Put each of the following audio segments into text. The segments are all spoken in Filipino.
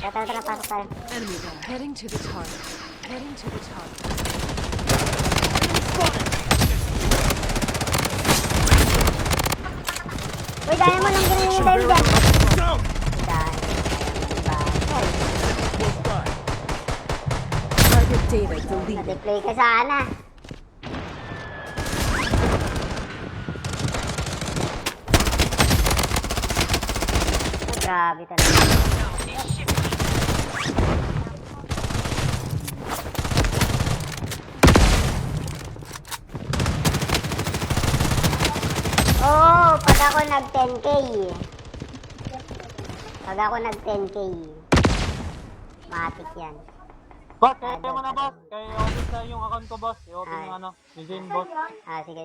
Tara, pasok tayo. Enemy there. Heading to the target. Heading to the target. Uy, dahil mo lang ganun yung time dyan. Target data deleted. Na-deploy ka sana. Grabe talaga. Oh, pag ako nag 10k. Pag ako nag 10k. Matik yan. Boss, kaya mo na boss. Kaya open na yung account ko boss. I-open yung ano, design boss. Sige.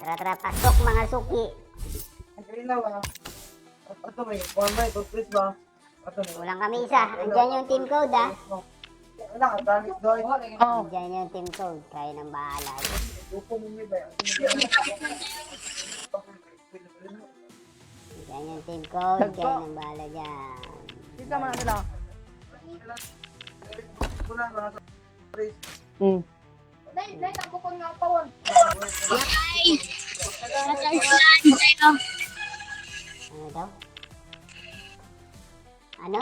Tara, pasok mga suki. Ato may, one mic, please ba? Ato may. Kulang kami isa. Andyan yung team code ah. Wala ka, gamit doon. Andyan yung team code. Kaya nang bahala. Lupo mo may ba? Andyan yung team code. Kaya nang bahala dyan. Dito mga sila. Wala ka na sa place. Dahil, ako ko nga pawon. Ano daw? Ano?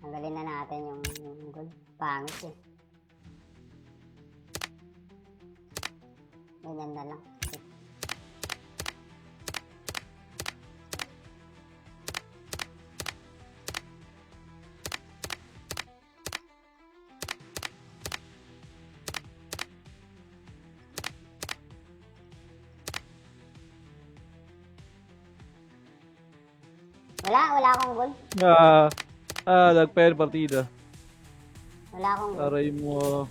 Tanggalin na natin yung gold. Pangit eh. Ganyan na lang. Wala akong gold. Nagpair partida. Wala akong gold. Aray mo.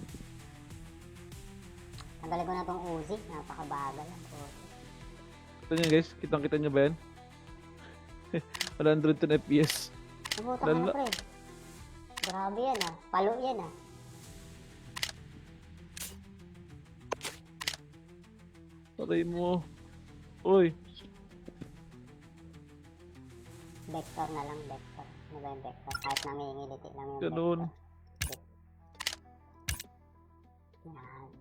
Tanggalin ko na tong Uzi. Napakabagal. Ito nyo guys, kitang-kita nyo ba yan? 110 FPS. Nabuta ka na, pre. Grabe yan ah. Palo yan ah. Aray mo. Uy. Vector na lang, vector. Ano ba yung vector? Kahit nangingiliti lang yung Ganun. vector. Yan.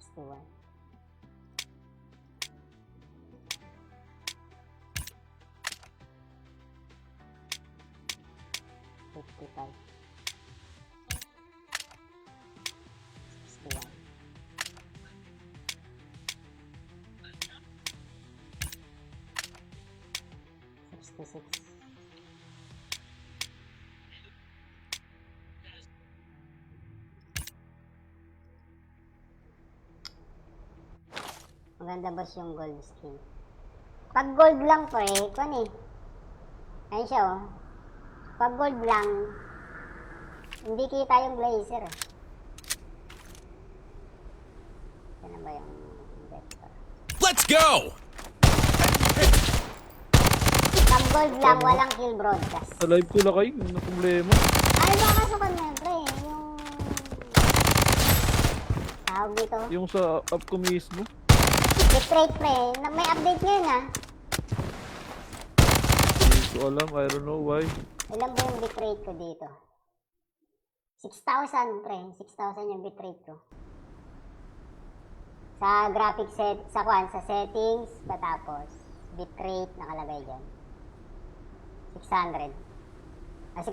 61. $55. 61. $66. Maganda boss yung gold skin. Pag gold lang pre, kung eh. Ayun siya oh. Pag gold lang, hindi kita yung blazer. Yan na ba yung vector? Let's go! Pag gold lang, walang kill broadcast. Alive ko lang kayo. Ano problema? Ay, baka sa kanya, pre. Yung... tawag dito. Yung sa up ko mismo. Bitrate, pre. May update ngayon, ah. Hindi ko alam. I don't know why. Ilan ba yung bitrate ko dito? 6,000, pre. 6,000 yung bitrate ko. Sa graphic set, sa settings, patapos. Bitrate, nakalagay dyan. 600. 6,000.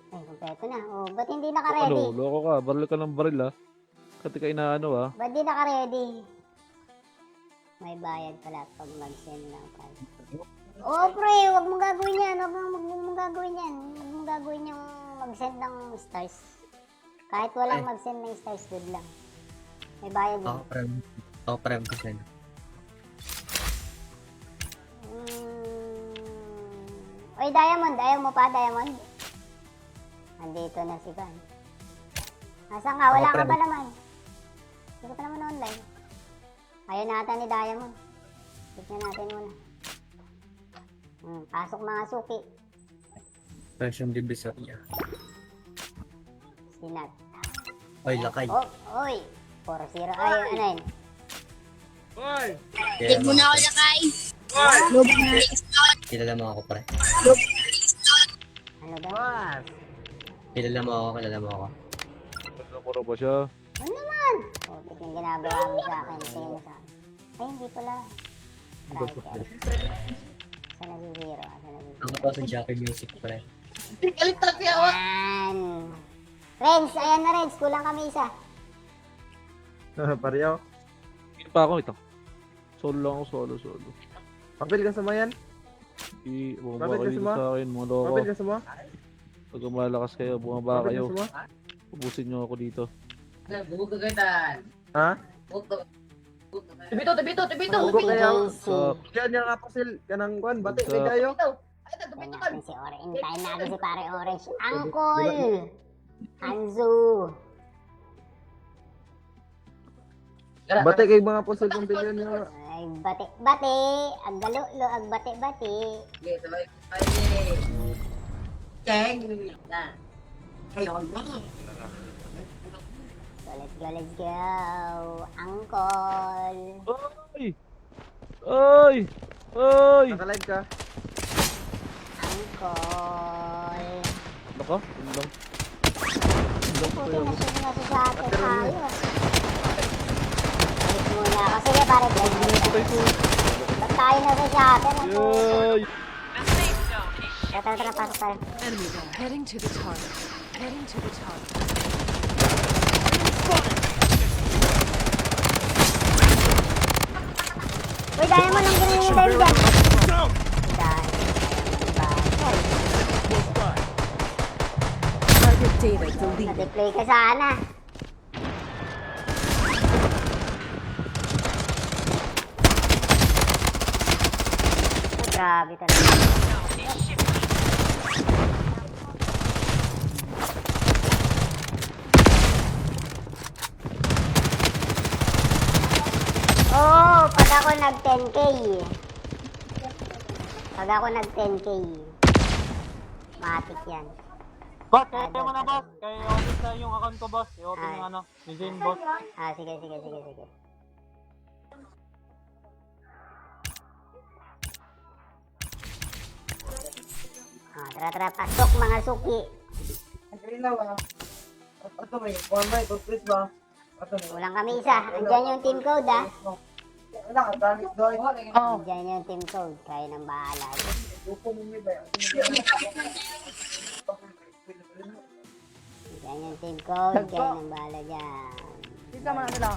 Ay, kompleto na. Oh, ba't hindi naka-ready? Ano? Loko ka. Baril ka ng baril ah. Kati ka inaano ah. Ba't di naka-ready? May bayad pala pag mag-send ng file. Oo, pre, huwag mong gagawin yan. Huwag mong gagawin yan. Huwag mong gagawin yung mag-send ng stars. Kahit walang mag-send ng stars, good lang. May bayad yun. Ako parang kasi. Oy, Diamond. Ayaw mo pa, Diamond? Andito na si Van. Nasaan ka? Wala ka pa naman. Hindi ka pa naman online. Ayaw nata ni Diamond. Tignan natin muna. Pasok mga suki. Fresh yung divisoria. Sinat. Oy, lakay. Oh, oy. 4-0. Ay, ano yun? Tig mo na ako lakay. Kilala mo ako, pre. Ano daw? Kilala mo ako. Namura ba siya? Ano naman? Oh, yung ginagawa mo sa akin. Tingin mo sa akin. Ay, hindi pala. Striker. Asa nag-zero? Ako to sa Jackie Music, pre. Yan. Renz, ayan na Renz. Kulang kami isa. Pareho. Hindi pa ako ito. Solo lang ako, solo. Papel ka sa mo yan? Bumaba Bakit kayo kasi dito mo? sa akin, mga loko. Papel ka sa mo? Pag malakas kayo, bumaba Papel kayo. ka sa mo? Ubusin nyo ako dito. Ha? Tibito. Hugo kayo. JC. Yan yung apasil. Kanang kwan. Bati Sa- kay kayo. Tingnan natin si Orange. Hintayin natin si pare Orange. Angkol! Anzu! Bati kay mga apasil kung bilyon nyo. Ay, bati! Aggalulo, agbati-bati. So, let's go. Angkol! Ay! Ay! Ay! Nakalive ka. Angkol! Ano ka? Ano lang? Puti na siya sa atin tayo. Balik muna ako. Sige, pare. Patay ko. Ba't tayo na sa shutter? Yay! Tara, pasok tayo. Enemy there. Heading to the target. Heading to the target. Uy, dahil mo nang ginigil tayo dyan. Target David deleted. Na-deploy ka sana. Grabe talaga. Oh, pag ako nag 10k. Pag ako nag 10k. Matik yan. Boss, kaya mo na boss. Kaya open sa yung account ko boss. I-open yung ano, yung Zane boss. Sige. Tara, pasok mga suki. Kulang kami isa. Andyan yung team code, ah. Andyan yung team code. Kaya nang bahala. Andyan yung team code. Kaya nang bahala dyan. Dito mga sila.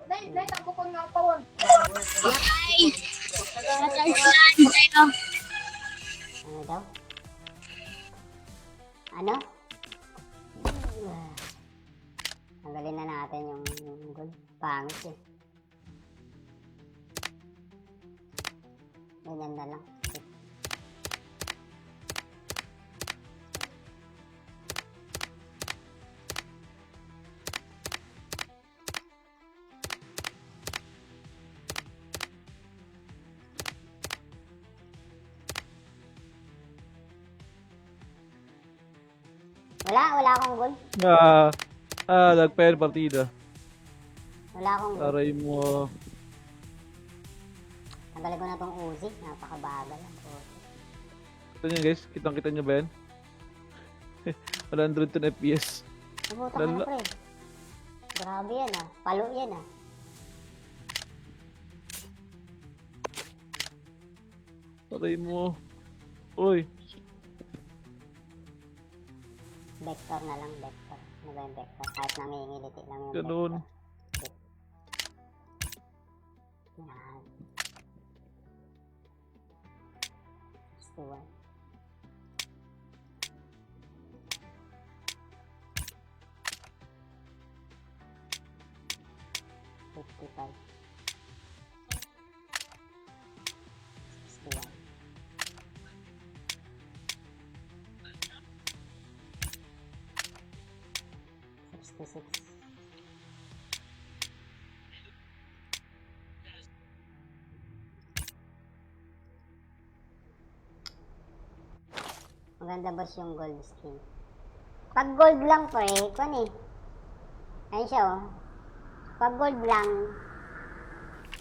Nay, takbukon nga pawon. Ano daw? Ano? Tanggalin na natin yung gold. Pangit eh. Ganyan na lang. Wala akong gold. Nag-fail partida. Wala akong gold. Aray mo. Tanggalin ko na tong Uzi. Napakabagal. Kita nyo guys, kitang-kita nyo ba yan? 110 FPS. Nabuta ka na, pre. Grabe yan, ah. Palo yan, ah. Aray mo. Uy. Vector na lang, vector. Ano ba yung vector? Kahit nangingiliti lang yung Ganun. vector. Yan. 61. 66. Maganda boss yung gold skin. Pag gold lang pre, kung eh. Ayun siya oh. Pag gold lang,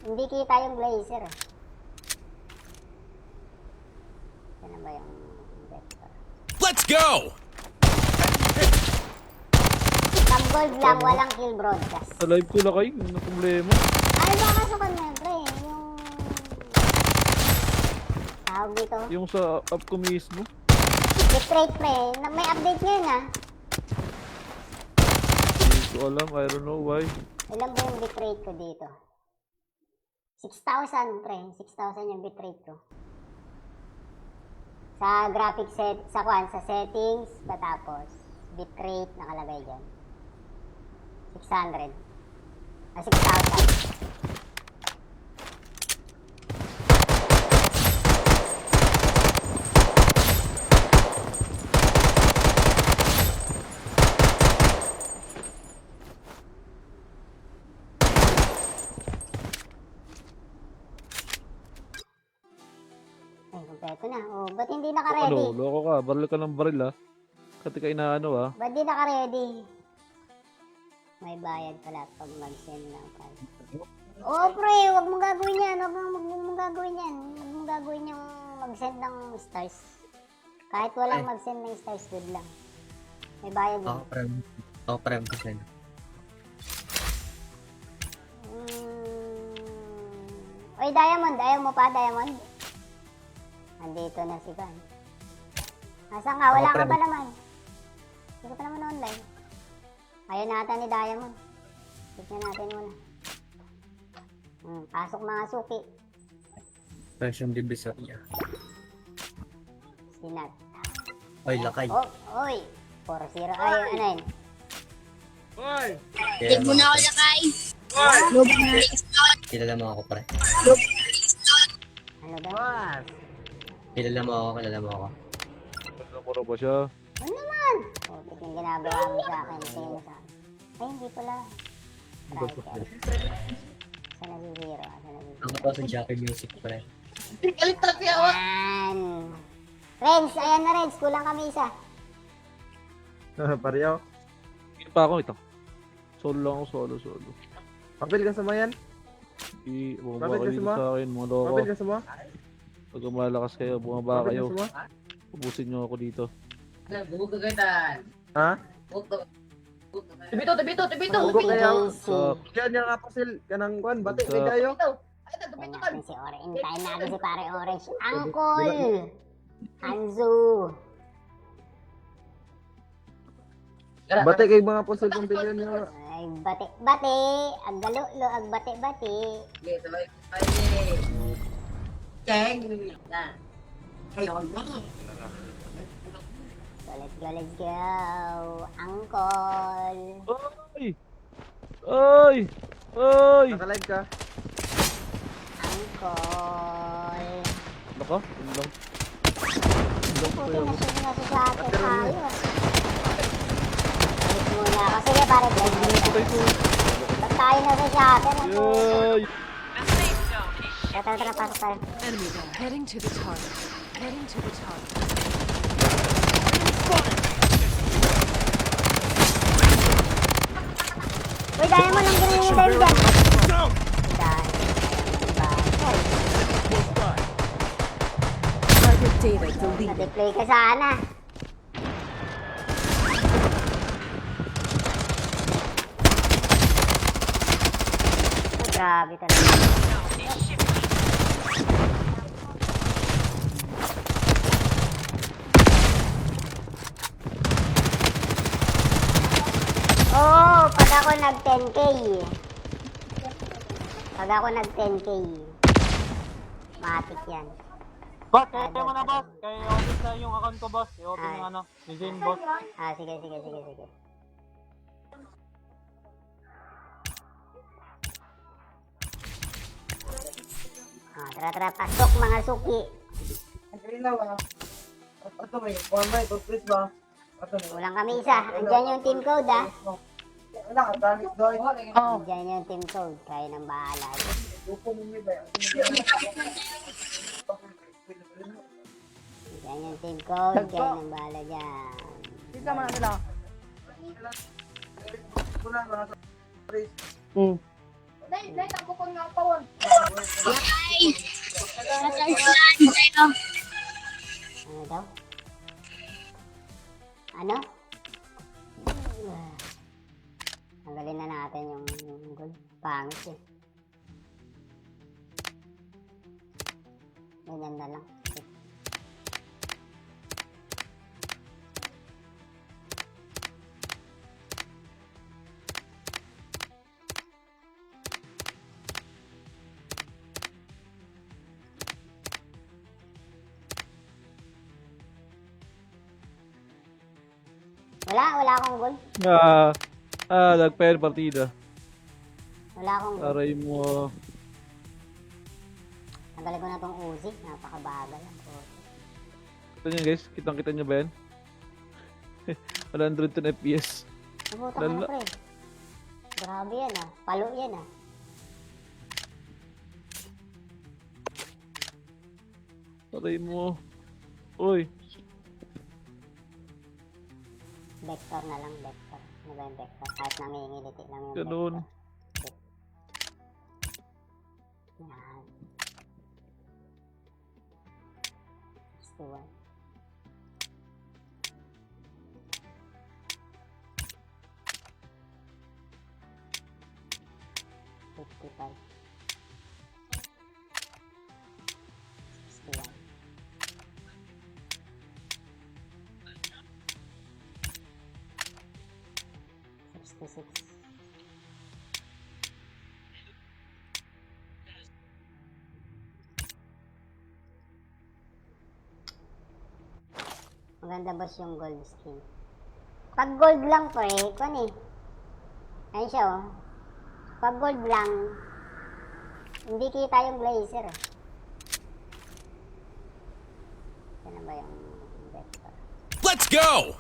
hindi kita yung blazer eh. Yan ba yung vector? Let's go! Pag gold lang, walang kill broadcast. Sa live ko lakay, yung problema. Ay, baka sa kanya pre, yung... Tawag dito. Yung sa app ko mismo. Bitrate pre, may update ngayon ah. Hindi ko alam, I don't know why. Ilan ba yung bitrate ko dito? 6,000 pre, 6,000 yung bitrate ko. Sa graphic set, sa settings, patapos, bitrate nakalagay dyan. 600. 6,000. Ay, kompleto na. Oh, ba't hindi naka-ready? Ano, loko ka, baril ka ng baril ah. Kati ka inaano ah. Ba't di naka-ready? May bayad pala pag mag-send ng file. Oh, pre, huwag mong gagawin yan. Huwag mong gagawin yan. Huwag mong gagawin yung mag-send ng stars. Kahit walang mag-send ng stars, good lang. May bayad yun. Ako prem ko sa'yo. Oy, Diamond. Ayaw mo pa, Diamond? Andito na si Van. Nasaan ka? Wala ka ba naman? Hindi ka pa naman online. Ayaw nata ni Diamond. Tignan natin muna. Pasok mga suki. Version Divisoria. Sinat. Oy, lakay. Oh, oy. 4-0. Ay, ano yun? Tig mo na ako lakay. Kilala mo ako, pre. Ano daw? Kilala mo ako. Namura ba siya? Ano naman? Oh, tignan ginagawa mo sa akin. Tingin mo sa akin. Ay, hindi pala. Striker. Saan nag-zero? Ako pa sa Jackie Music, pre. Yan. Renz, ayan na Renz. Kulang kami isa. Pareho. Hindi pa ako ito. Solo lang ako, solo. Papel ka sa mayan? Bumaba Bakit kayo dito kasi sa akin, mga loko. Papel ka sa mo? Pag malakas kayo, bumaba Papel kayo. ka sa mo? Ubusin nyo ako dito. Ha? Tibito. Hugo kayo. Sa Kaya niya ka pasil ka ng kwan, bati Sa- kay kayo. Hintayin natin si Orange. Hintayin natin si pare Orange. Uncle! Hanzo! Bati kay mga pasil kung bilyan niya. Ay, bate-bate! Ang galulo, ang bate-bate! So, let's go! Uncle! Ay! Ay! Ay! Nakalive ka. Uncle! Ano ka? Ano lang? Puti na siya sa atin tayo. Balik muna ako. Sige pare, bless me. Patay ko. Ba't tayo na sa atin? Yay! Tara, pasok tayo. Enemy there. Heading to the target. Heading to the target. Uy, dahil mo nang ganyan yung dahil dyan. Target data deleted. Na-deploy ka sana. Oh, grabe talaga. Oh, pag ako nag 10k. Pag ako nag 10k. Matik yan. Boss, kaya mo na boss. Kaya i-open sa yung account ko boss. I-open yung ano, yung Zane boss. Sige. Tara, pasok mga suki. Kulang kami isa. Andyan yung team code, ah. Oo. Diyan yung team code. Kayo nang bahala. Diyan yung team code. Kayo nang bahala dyan. Sisa mo na sila. Dahil, ako ko nga pawon. Ano daw? Ano? Tanggalin na natin yung gold. Pangit eh. Ganyan na lang. Wala akong gold. Nagpair partida. Wala akong gold. Aray mo. Tanggalin ko na tong Uzi. Napakabagal. Kita nyo guys, kitang-kita nyo ba yan? 110 FPS. Nabuta ka na, pre. Grabe yan ah. Palo yan ah. Aray mo. Uy. Vector na lang, vector. Ano ba yung vector? Kahit nangingiliti lang yung Ganun. vector. Yan. 61. $55. 61. $66. Maganda boss yung gold skin. Pag gold lang po eh, kung eh. Ayun siya oh. Pag gold lang, hindi kita yung blazer eh. Yan ba yung vector? Let's go!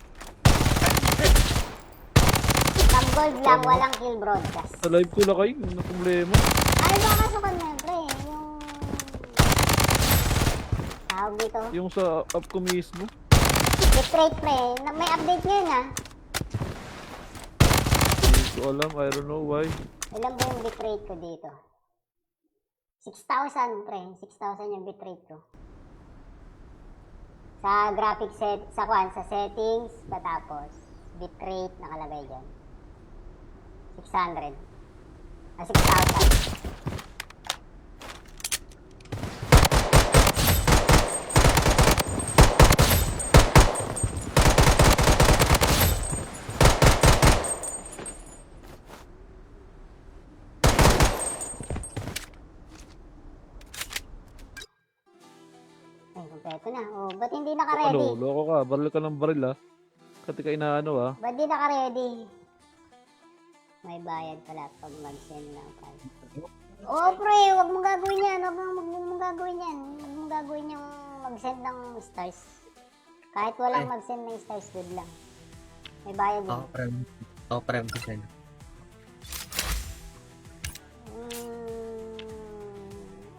Pag gold lang, walang kill broadcast. Sa live ko lang kayo, ano problema? Ano ba kasukan mo yun, pre? Yung... tawag dito? Yung sa app ko mismo. Bitrate, pre. May update ngayon ah. Hindi ko alam, I don't know why. Ilan ba yung bitrate ko dito? 6,000, pre. 6,000 yung bitrate ko. Sa graphic set, sa settings, patapos. Bitrate, nakalagay dyan. 600. 6,000. Ay, kompleto na. Oh, ba't hindi naka-ready? Ano, loko ka, baril ka ng baril ah. Kati ka inaano ah. Ba't di naka-ready? May bayad pala pag mag-send ng file. Oo, pre, huwag mong gagawin yan. Huwag mong gagawin yan. Huwag mong gagawin yung mag-send ng stars. Kahit walang mag-send ng stars, good lang. May bayad yun. Ako prem ko sa'yo.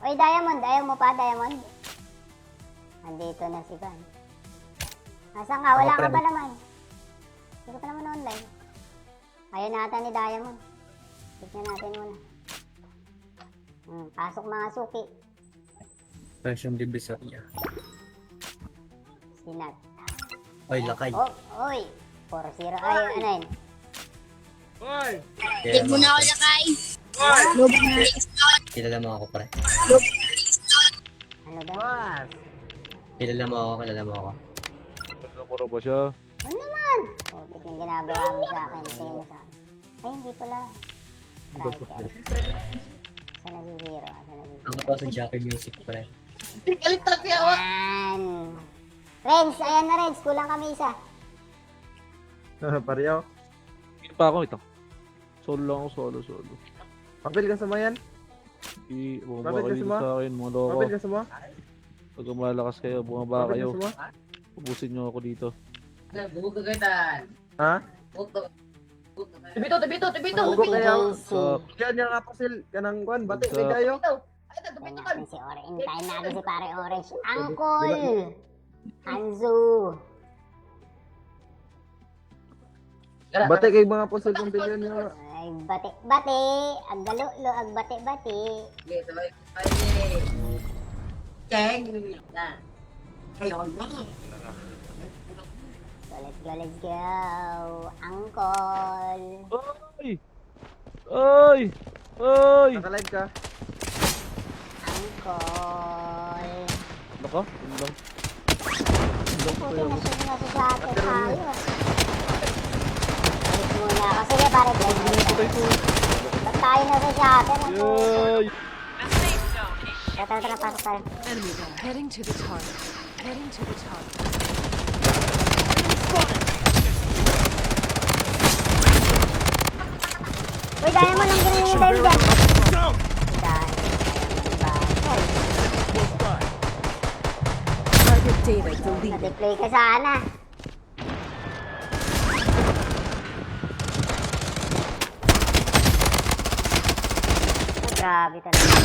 Oy, Diamond. Ayaw mo pa, Diamond? Andito na si Van. Nasaan ka? Wala ka pa naman. Hindi ka pa naman online. Ayaw nata ni Diamond. Tignan natin muna. Pasok mga suki. Fresh yung divisoria. Sinat. Oy, lakay. Oh, oy. 4-0. Ay, ano yun? Tig mo na ako lakay. Kilala mo ako, pre. Ano daw? Kilala mo ako. Namura ba siya? Ano naman? Oh, tignan ginagawa mo sa akin. Tingin mo sa akin. Ay, hindi pala. Striker. Saan nag-zero? Ako pa sa Jackie Music, pre. Yan. Renz, ayan na Renz. Kulang kami isa. Pareho. Hindi pa ako ito. Solo lang ako, solo. Papel ka sa mayan? Bumaba Bakit kayo kasi sa akin, mga loko. Papel ka sa mo? Pag malakas kayo, bumaba Papel kayo. ka sa mo? Ubusin nyo ako dito. Ha? Tibito. Ugo kaya. JC. Yan yung apasil kanang kwan, bati may dayo. Ay, ito, Hintayin tibito kan. natin si Orange. Hintayin natin si pare Orange. Uncle! Hanzo! Bati kay mga pusil kong bilyon niya. Ay, bati-bati! Ang galo-lo, ang bati-bati! So, let's go! Uncle! Ay! Ay! Ay! Nakalive ka. Uncle! Ano ka? Ano lang? Puti na siya nasa sa atin tayo. Balik muna ako. Sige, pare, bless me. Patay ko. Ba't tayo nasa sa atin? Yay! Tara, pasok tayo. Enemy there. Heading to the target. Heading to the target. Uy, dahil mo lang ganun yung time dyan. Target data deleted. Na-deploy ka sana. Oh, grabe talaga.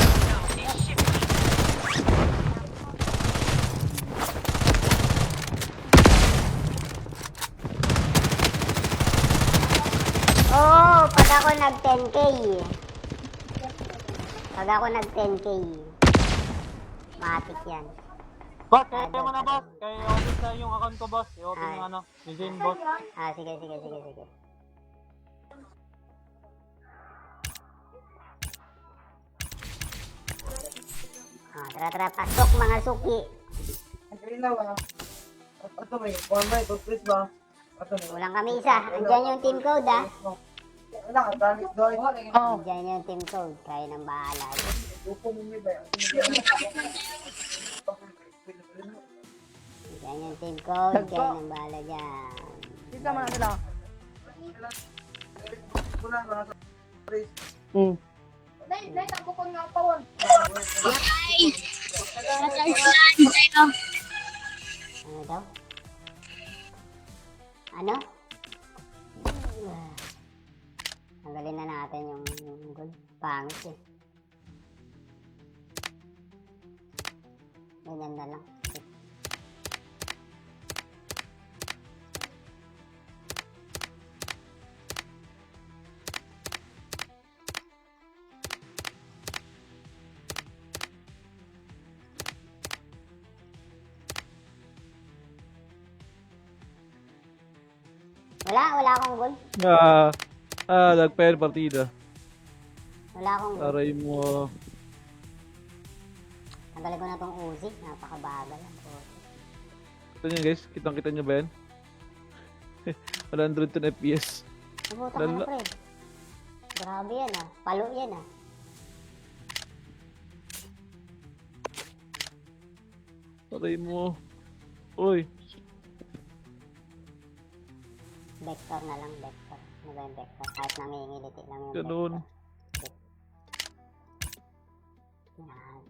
Oh, pag ako nag 10k. Pag ako nag 10k. Matik yan. Boss, kaya mo na boss. Kaya open sa yung account ko boss. I-open yung ano, ni Zane boss. Ah, sige. Ah, tara, pasok mga suki. Kulang kami isa. Andyan yung team code, ah. Andyan yung team code. Kaya nang bahala. Andyan yung team code. Kaya nang bahala dyan. Dito mga sila. Dahil, takbo nga pawon. Ano daw? Ano? Tanggalin na natin yung goal. Pangit eh. Ganyan na lang. Wala akong goal. Nagpayan partida. Wala akong goal. Aray mo. Tanggalin ko na tong Uzi. Napakabagal. Ito nyo guys, kitang-kita nyo ba yan? 110 FPS. Nabuta ka na, Lala. pre. Grabe yan, ah. Palo yan, ah. Aray mo. Uy. Vector na lang, vector. Ano ba yung vector? Kahit nangingiliti lang yung Ganun. vector. Yan.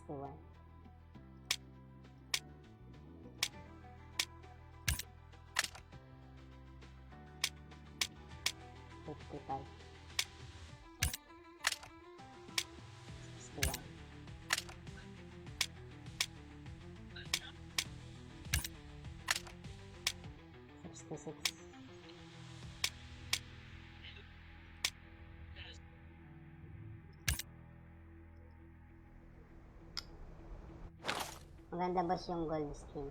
61. $55. 61. $66. Maganda boss yung gold skin.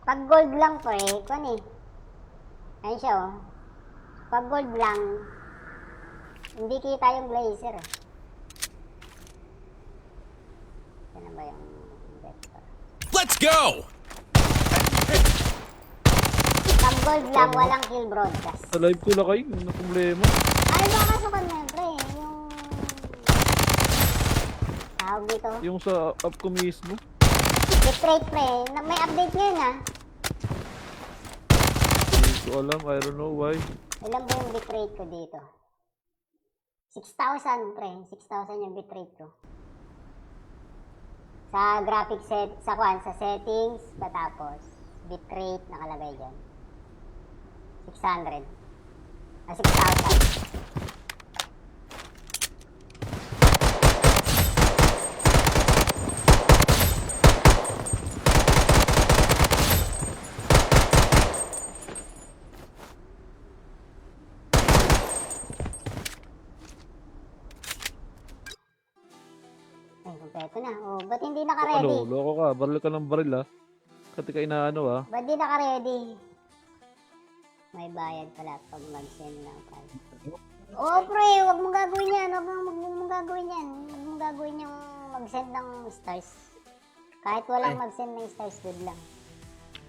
Pag gold lang po kung eh. Ayun siya oh. Pag gold lang, hindi kita yung blazer. Yan ba yung vector? Let's go! Pag gold lang, walang kill broadcast. Sa live ko lang kayo, ano problema? Ay, baka sa kanya, pre. Yung... Tawag dito. Yung sa app ko mismo. Bitrate, pre. May update ngayon, ah. Hindi ko alam, I don't know why. Ilan ba yung bitrate ko dito? 6,000, pre. 6,000 yung bitrate ko. Sa graphic set, sa settings, patapos. Bitrate, nakalagay dyan. 600. 6,000. Ay, kompleto na. Oh, ba't hindi naka-ready? Ano, loko ka. Baril ka ng baril ah. Katika inaano ah. Ba't di naka-ready? May bayad pala pag mag-send ng file. Oo, pre, huwag mong gagawin yan. Huwag mong gagawin yan. Huwag mong gagawin yung mag-send ng stars. Kahit walang mag-send ng stars, good lang.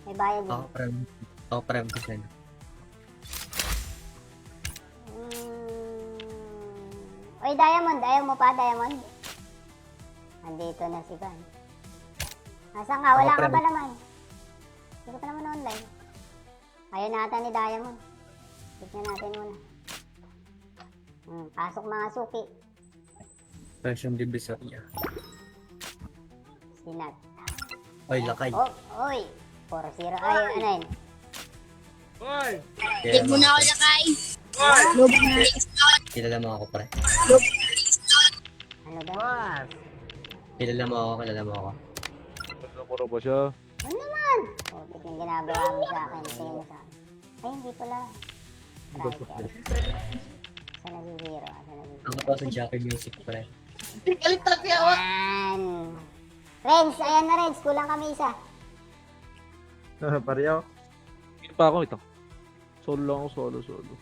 May bayad yun. Ako prem ko sa'yo. Oy, Diamond. Ayaw mo pa, Diamond? Andito na si Van. Nasaan ka? Wala ka pa naman. Hindi ka pa naman online. Ayaw natin ni Diamond. Tignan natin muna. Pasok mga suki. Presyong divisoria. Sinat. Oy, lakay. Oh, oy. 4-0. Ay, ano yun? Tig mo na ako lakay. Kilala mo ako, pre. Ano daw? Kilala mo ako. Nakura ba siya? Ano naman? Oh, tignan ginagawa mo sa akin. Tingin mo sa akin. Ay, hindi pala. Striker. Saan nag-zero? Ako pa sa Jackie Music, pre. Yan. Renz, ayan na Renz. Kulang kami isa. Pareho. Hindi pa ako ito. Solo lang ako, solo.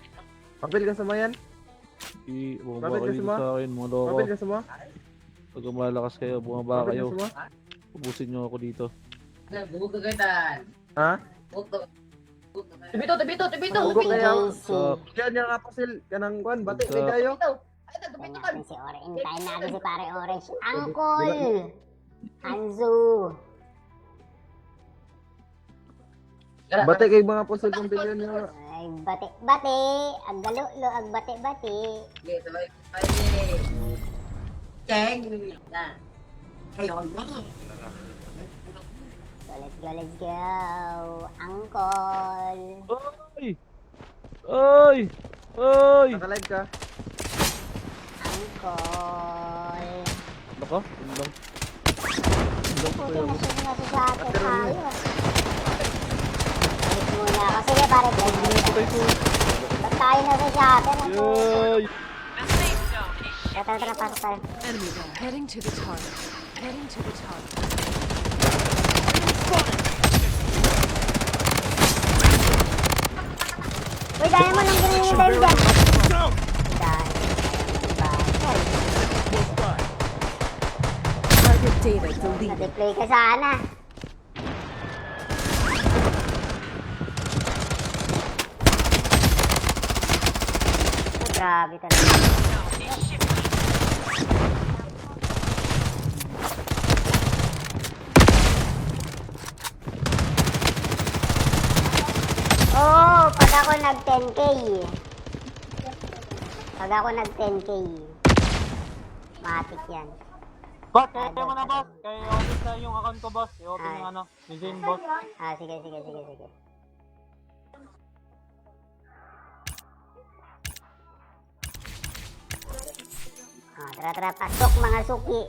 Papel ka sa mo yan? Bumaba Bakit kayo kasi dito mo? sa akin, mga loko. Papel ka sa mo? Pag malakas kayo, bumaba Papel kayo. ka sa mo? Ubusin nyo ako dito. Ha? Tibito. Hugo kayo. JC. Diyan niya kapasil ka ng kwan. Bati, Sa- may kayo. Tignan natin si Orange. Hintayin natin si pare Orange. Angkol! Hanzo! Bati kay mga pusil kong bilyon niya. Ay, bati! Aggalulo, agbati-bati. So, let's go. Angkol! Ay! Ay! Ay! Nakalive ka. Angkol! Ano ka? Ano lang? Puti na siya nasasabi tayo. Balik muna ako. Sige, pare. Patay ko. Ba't tayo nasasabi? Yay! Tara, pasok tayo. Enemy there. Heading to the target. Heading to the target. Uy, dahil mo lang ganun yung time dyan. Target data deleted. Na-deploy ka sana. Grabe talaga. Oh, pag ako nag 10k. Pag ako nag 10k. Matik yan. Boss, kaya mo na boss. Kaya i-open na yung account ko boss. I-open yung yung Zane boss. Sige. Tara, pasok mga suki.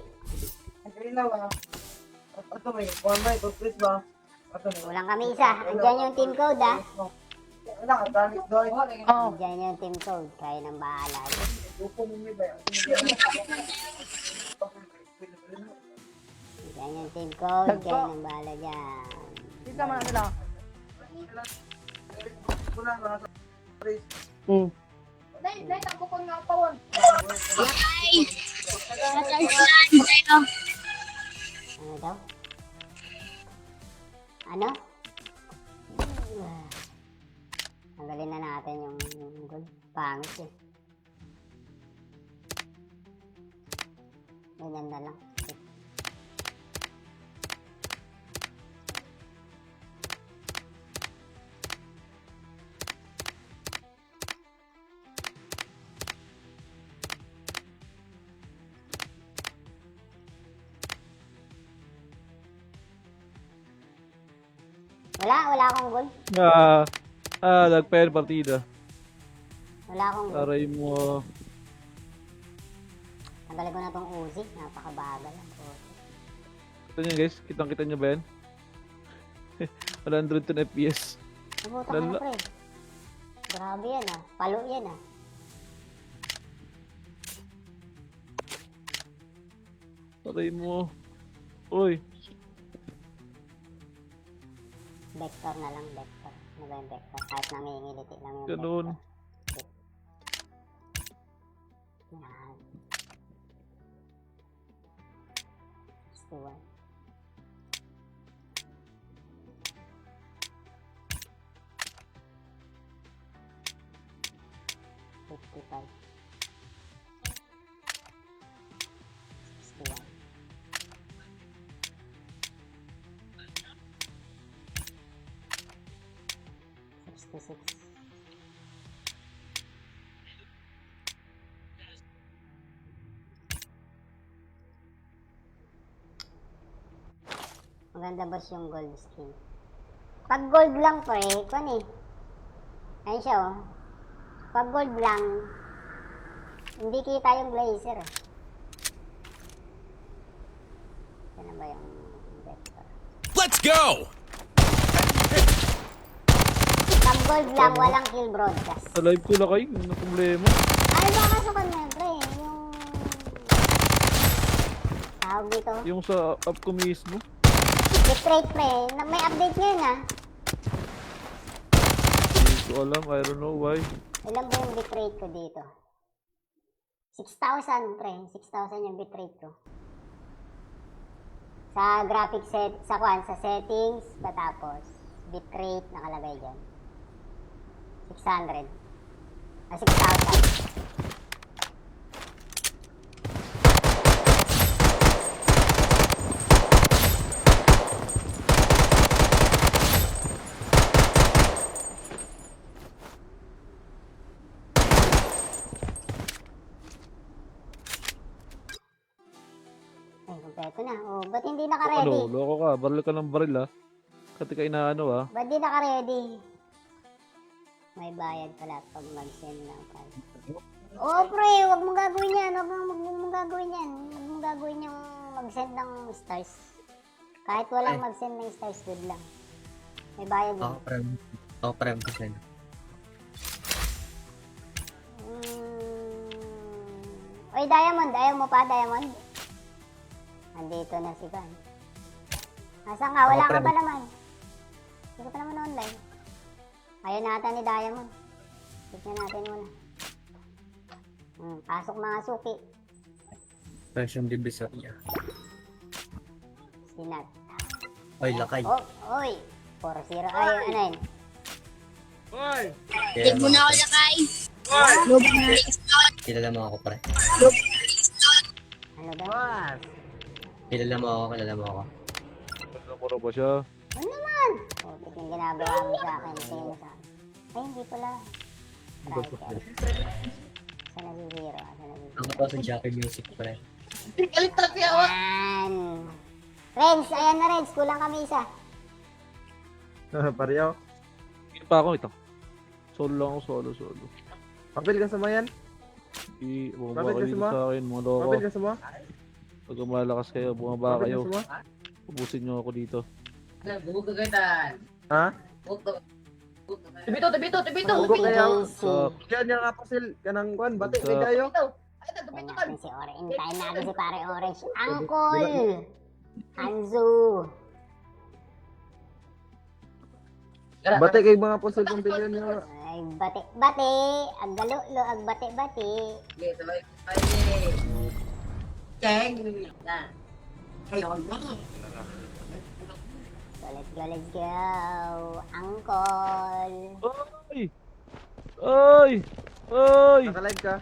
Kulang kami isa. Andyan yung team code, ah. Andyan yung team code. Kaya nang bahala. Andyan yung team code. Kaya nang bahala dyan. Dito mga sila. Dahil ako ko nga pawon. Ano daw? Ano? Tanggalin na natin yung goal. Pangit eh. Ganyan na lang. Wala akong goal. Nagpayan partida. Wala akong gold. Aray mo. Tanggalin ko na tong Uzi. Napakabagal. Kita nyo guys, kitang-kita nyo ba yan? 110 FPS. Nabutang ka na, Lala. pre. Grabe yan ah. Palo yan ah. Aray mo. Uy. Vector na lang, vector. Ano ba yung vector? Kahit nangingiliti lang yung Ganun. vector. Yan. 61. $55. 61. $66. Maganda boss yung gold skin. Pag gold lang pre, kung eh. Ayun siya oh. Pag gold lang, hindi kita yung blazer. Yan na ba yung vector? Let's go! Pag gold lang, walang kill broadcast. Sa live ko lang kayo, ano problema? Ay, baka sa kanya, pre. Yung... tawag dito. Yung sa app ko mismo. Bitrate, pre. May update ngayon, ah. Hindi ko alam, I don't know why. Ilan ba yung bitrate ko dito? 6,000, pre. 6,000 yung bitrate ko. Sa graphic set, sa settings, patapos. Bitrate, nakalagay dyan. 600. 6,000. Ay, kumpleto na. Oh, ba't hindi naka-ready? Ano, loko ka, baril ka ng baril ah. Kati ka inaano ah. Ba't di naka-ready? May bayad pala pag mag-send ng file. Oo, pre, huwag mong gagawin yan. Huwag mong gagawin yan. Huwag mong gagawin yung mag-send ng stars. Kahit walang mag-send ng stars, good lang. May bayad yun. Ako prem ko sa'yo. Oy, Diamond. Ayaw mo pa, Diamond? Andito na si Kan. Nasaan ka? Wala ka pa naman. Hindi ka pa naman online. Ayaw nata ni Diamond. Tignan natin muna. Pasok mga suki. Version Divisoria. Sinat. Oy, lakay. Oh, oy. 4-0. Ay, ano yun? Tig mo na ako lakay. Kilala mo ako, pre. Ano daw? Kilala mo ako. Ano ba siya? Ano naman? Oh, yung ginagawa mo sa akin. Tingin mo sa akin. Ay, hindi pala. Striker. Saan nag-zero? Ako to sa Jackie Music, pre. Yan. Renz, ayan na Renz. Kulang kami isa. Pareho. Hindi pa ako ito. Solo lang ako, solo. Papel ka sa mayan? Bumaba Bakit kayo kasi dito ba? sa akin, mga loko. Papel ka sa mo? Pag malakas kayo, bumaba Papel kayo. ka sa mo? Ubusin nyo ako dito. Ha? Tibito! Hugo kayo. Sa Kaya niya nga pasil ka ng kwan, bati Sa- kay kayo. Hintayin natin si Orange. Hintayin natin si pare Orange. Uncle! Anzu! Bati kay mga pasil kong bilyon niya. Ay, bati! Aggalulo, agbati-bati. So, let's go. Uncle! Ay! Ay! Ay! Nakalive ka?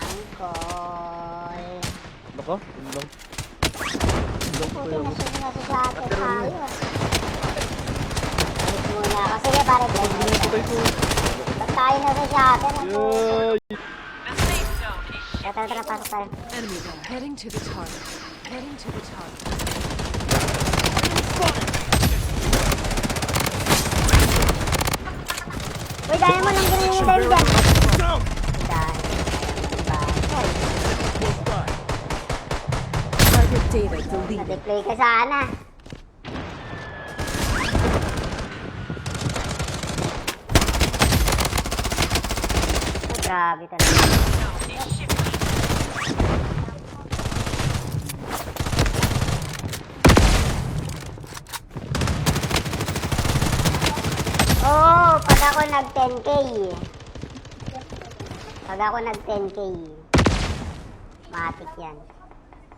Uncle! Naka? Yun lang. Puti na siya sa atin tayo. Balik muna ako. Sige pare, bless me. Patay ko. Ba't tayo na sa shutter? Yay! Tara, pasok tayo. Enemy there. Heading to the target. Heading to the target. Uy, Diamond, ang galing yung dahil dyan. Target data deleted. Na-deploy ka sana. Ay, grabe talaga. Oo, pag ako nag 10k. Pag ako nag 10k. Matik yan.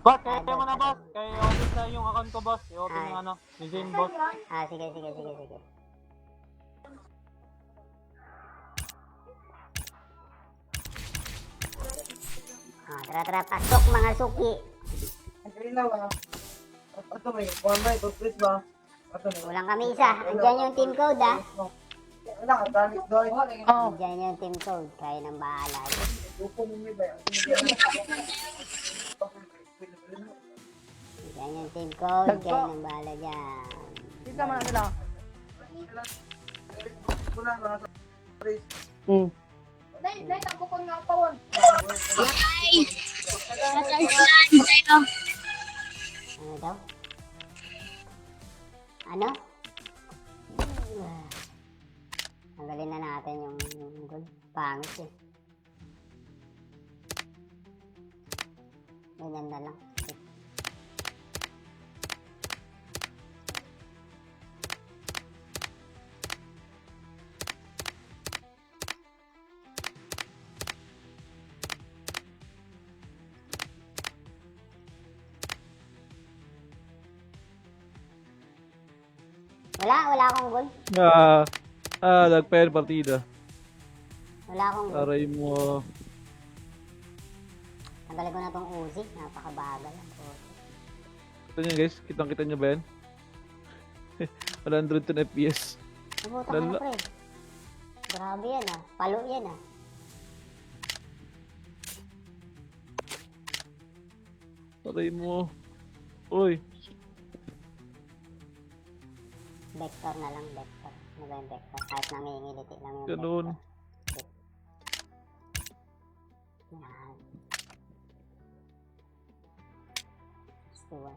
Boss, kaya mo na boss. Kaya i-open sa yung account ko boss. I-open yung ano, yung Zane boss. Ah, sige, sige, sige, sige. Ah, tara, tara, pasok mga suki. Ang ilaw ah. Ato may, kuhan ba? Toothpaste ba? Ato may. Kulang kami isa. Andyan yung team code, ah. Wala ka, tanis doy. Andyan yung team code. Kayo nang bahala. Lupo mo ba? Andyan yung team code. Kayo nang bahala dyan. Kita man sila. Wala na sa place. Dahil ang bukod nga pawon. Ano daw? Ano? Tanggalin na natin yung gold. Pangit eh. Ganyan na lang. Wala akong gold. Nagpair partida. Wala akong gold. Aray mo. Tanggalin ko na tong Uzi. Napakabagal. Kita nyo guys, kitang-kita nyo ba yan? 110 FPS. Nabuta ka na, Lala. pre. Grabe yan ah. Palo yan ah. Aray mo. Uy. Vector na lang, vector. Ano ba yung vector? Kahit nangingiliti lang yung Ganun. vector. Yan. 61.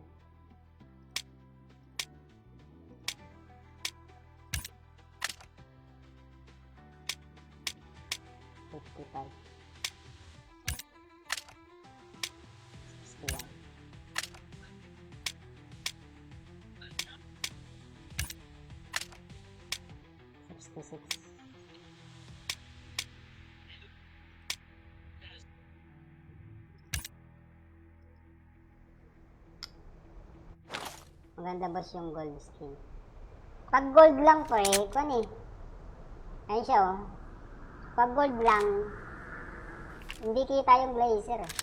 $55. 61. $66. Maganda boss yung gold skin. Pag gold lang pre, kung eh. Ayun siya oh. Pag gold lang, hindi kita yung blazer eh.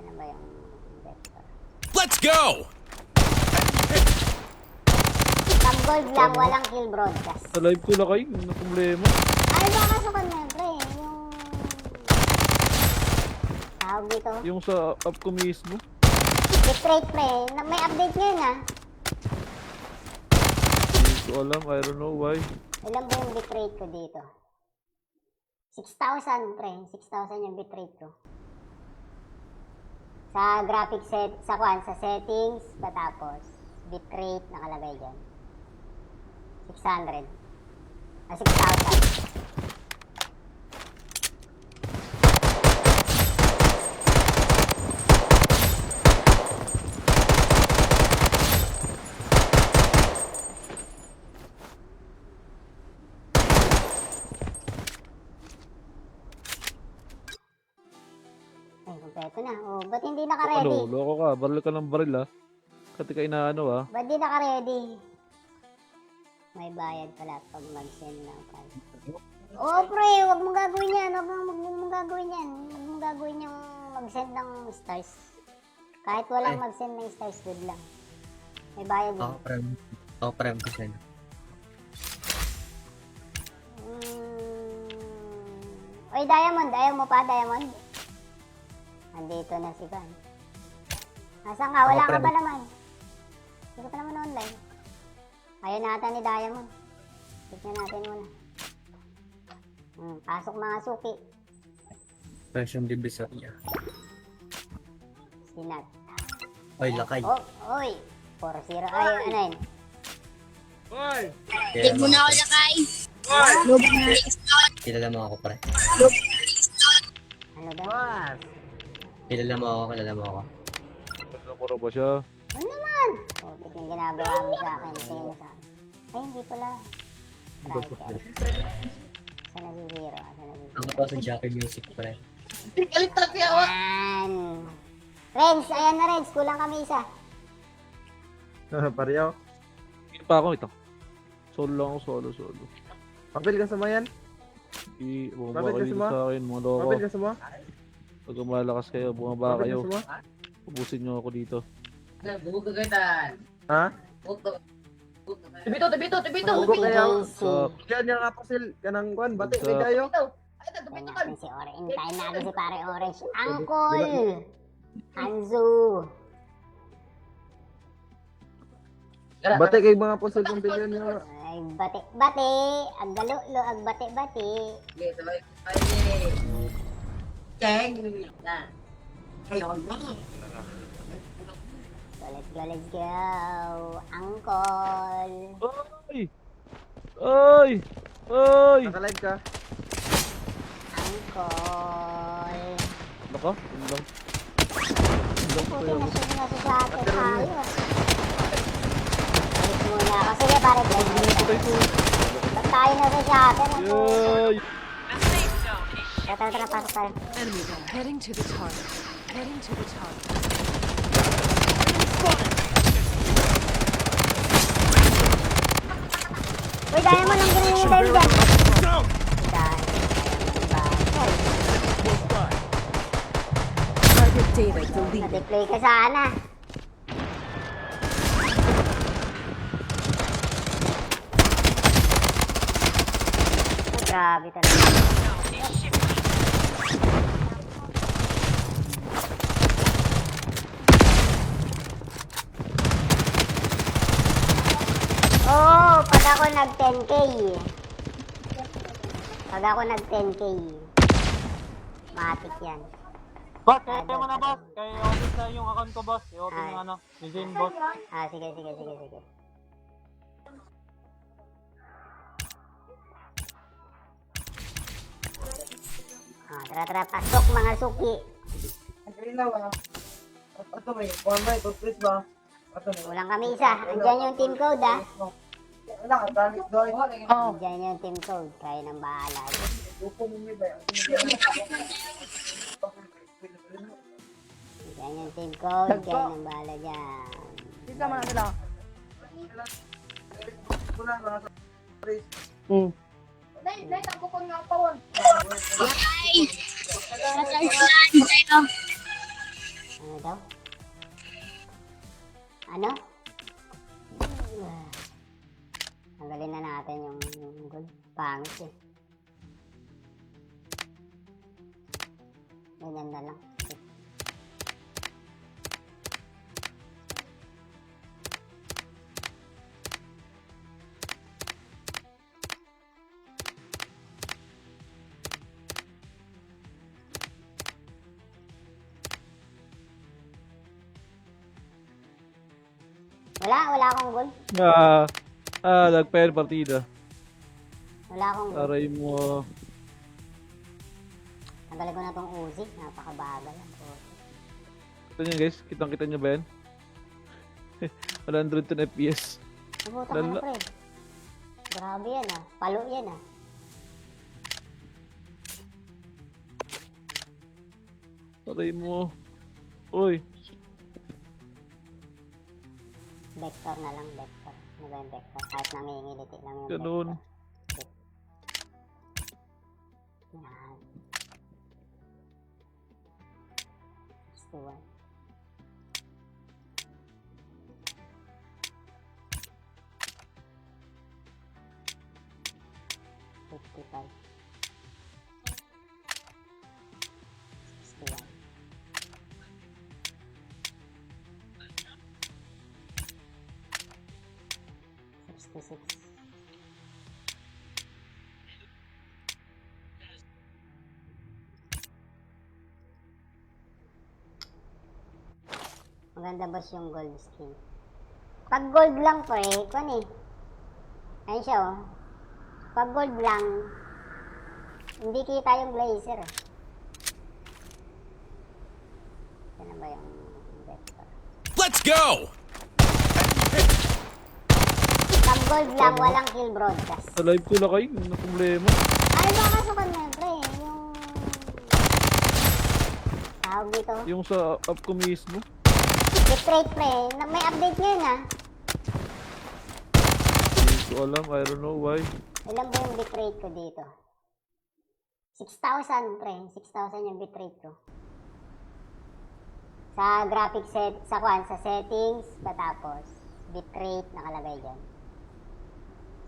Yan ba yung vector? Let's go! Pag gold lang, walang kill broadcast. Sa live ko lakay, ano problema? Ano ba kasukan mo yun, pre? Yung... Tawag dito? Yung sa app ko mismo. Bitrate, pre. May update ngayon ah. Hindi ko alam, I don't know why. Ilan ba yung bitrate ko dito? 6,000, pre. 6,000 yung bitrate ko. Sa graphic set, sa settings, patapos. Bitrate, nakalagay dyan. 600. 6,000. Ay, kompleto na. Oh, ba't hindi naka-ready? Ano, loko ka, baril ka ng baril ah. Kati ka inaano ah. Ba't di naka-ready? May bayad pala pag mag-send ng file. Oo, pre, huwag mong gagawin yan. Huwag mong gagawin yan. Huwag mong gagawin yung mag-send ng stars. Kahit walang mag-send ng stars, good lang. May bayad yun. Ako prem ko sa'yo. Oy, Diamond. Ayaw mo pa, Diamond? Andito na si Van. Nasaan ka? Wala ka pa naman. Hindi ka pa naman online. Ayaw nata ni Diamond. Tignan natin muna. Pasok mga suki. Fresh yung divisor niya. Sinat. Oy, lakay. Oh, oy. 4-0. Ay, ano yun? Kaya mo na ako lakay. Kilala mo ako, pre. Ano daw? Kilala mo ako, kilala mo ako. Namura ba siya? Ano naman? Oh, tignan ginagawa mo sa akin. Tingin mo sa akin. Ay, hindi pala. Striker. Saan nag-zero? Saan nag-zero? Ako pa sa Jackie Music, pre. Yan. Renz, ayan na Renz. Kulang kami isa. Pareho. Hindi pa ako ito. Solo lang ako, solo. Papel ka sa mga yan? Bumaba Bakit kayo kasi dito mo? sa akin, mga loko. Papel ka sa mga? Pag malakas kayo, bumaba Papel kayo. ka sa mga? Ubusin nyo ako dito. Ha? Tibito, tibito, tibito. Hugo kayo. JC. Diyan yung kapasil ka ng kwan. Bati, may dayo. Ay, tibito Tignan kan. natin si Orange. Hintayin natin si pare Orange. Angkol! Hanzo! Bati kay mga pusil kong bilyon nyo. Ay, bati-bati! Aggalulo, agbati-bati! So, let's go! Angkol! Ay! Ay! Ay! Nakalive ka. Angkol! Ano ka? Ano lang? Puti na siya nasa sa akin. Ayos! Balik muna ako. Sige, pare. Patay ko. Ba't tayo nasa sa akin? Yay! Tara, pasok tayo. Enemy there. Heading to the target. Heading to the target. Uy, dahil mo lang ganun yung time dyan. Target David deleted. Na-deploy ka sana. Oh, grabe talaga. Oh, pag ako nag 10k. Pag ako nag 10k. Matik yan. Boss, kaya mo na boss. Kaya open na yung account ko boss. I-open yung ano, yung Zane boss. Sige. Tara, pasok mga suki. Nagrilaw ah. Ato may, kuhan ba? Toothpaste ba? Ato may. Kulang kami isa. Andyan yung team code, ah. Wala ka, tanis doon. Andyan yung team code. Kaya nang bahala. Lupo mo may ba? Andyan yung team code. Kaya nang bahala dyan. Dito mga sila. Wala mga Dahil, ako ko nga pawon. Ano daw? Ano? Tanggalin na natin yung goal. Pangit eh. Ganyan na lang. Wala akong goal. Nagpa-end partida. Wala akong goal. Aray mo. Tanggalin ko na tong Uzi. Napakabagal. Kita nyo guys, kitang-kita nyo ba yan? 110 FPS. Nabuta ka na, Lala. pre. Grabe yan, ah. Palo yan, ah. Aray mo. Uy. Vector na lang, vector. Ano ba yung vector? Kahit nangingiliti lang yung Ganun. vector. Yan. 61. $55. 61. 66. Maganda boss yung gold skin. Pag gold lang pre, kung eh. Ayun siya oh. Pag gold lang, hindi kita yung blazer. Yan ba yung vector? Let's go! Pag gold lang, walang kill broadcast. Sa live ko lang kayo, yung problema. Ay, baka sa kanya pre, yung... Tawag dito. Yung sa app ko mismo. Bitrate pre, may update ngayon ah. Hindi ko alam, I don't know why. Ilan ba yung bitrate ko dito? 6,000 pre, 6,000 yung bitrate ko. Sa graphic set, sa settings, patapos bitrate nakalagay dyan.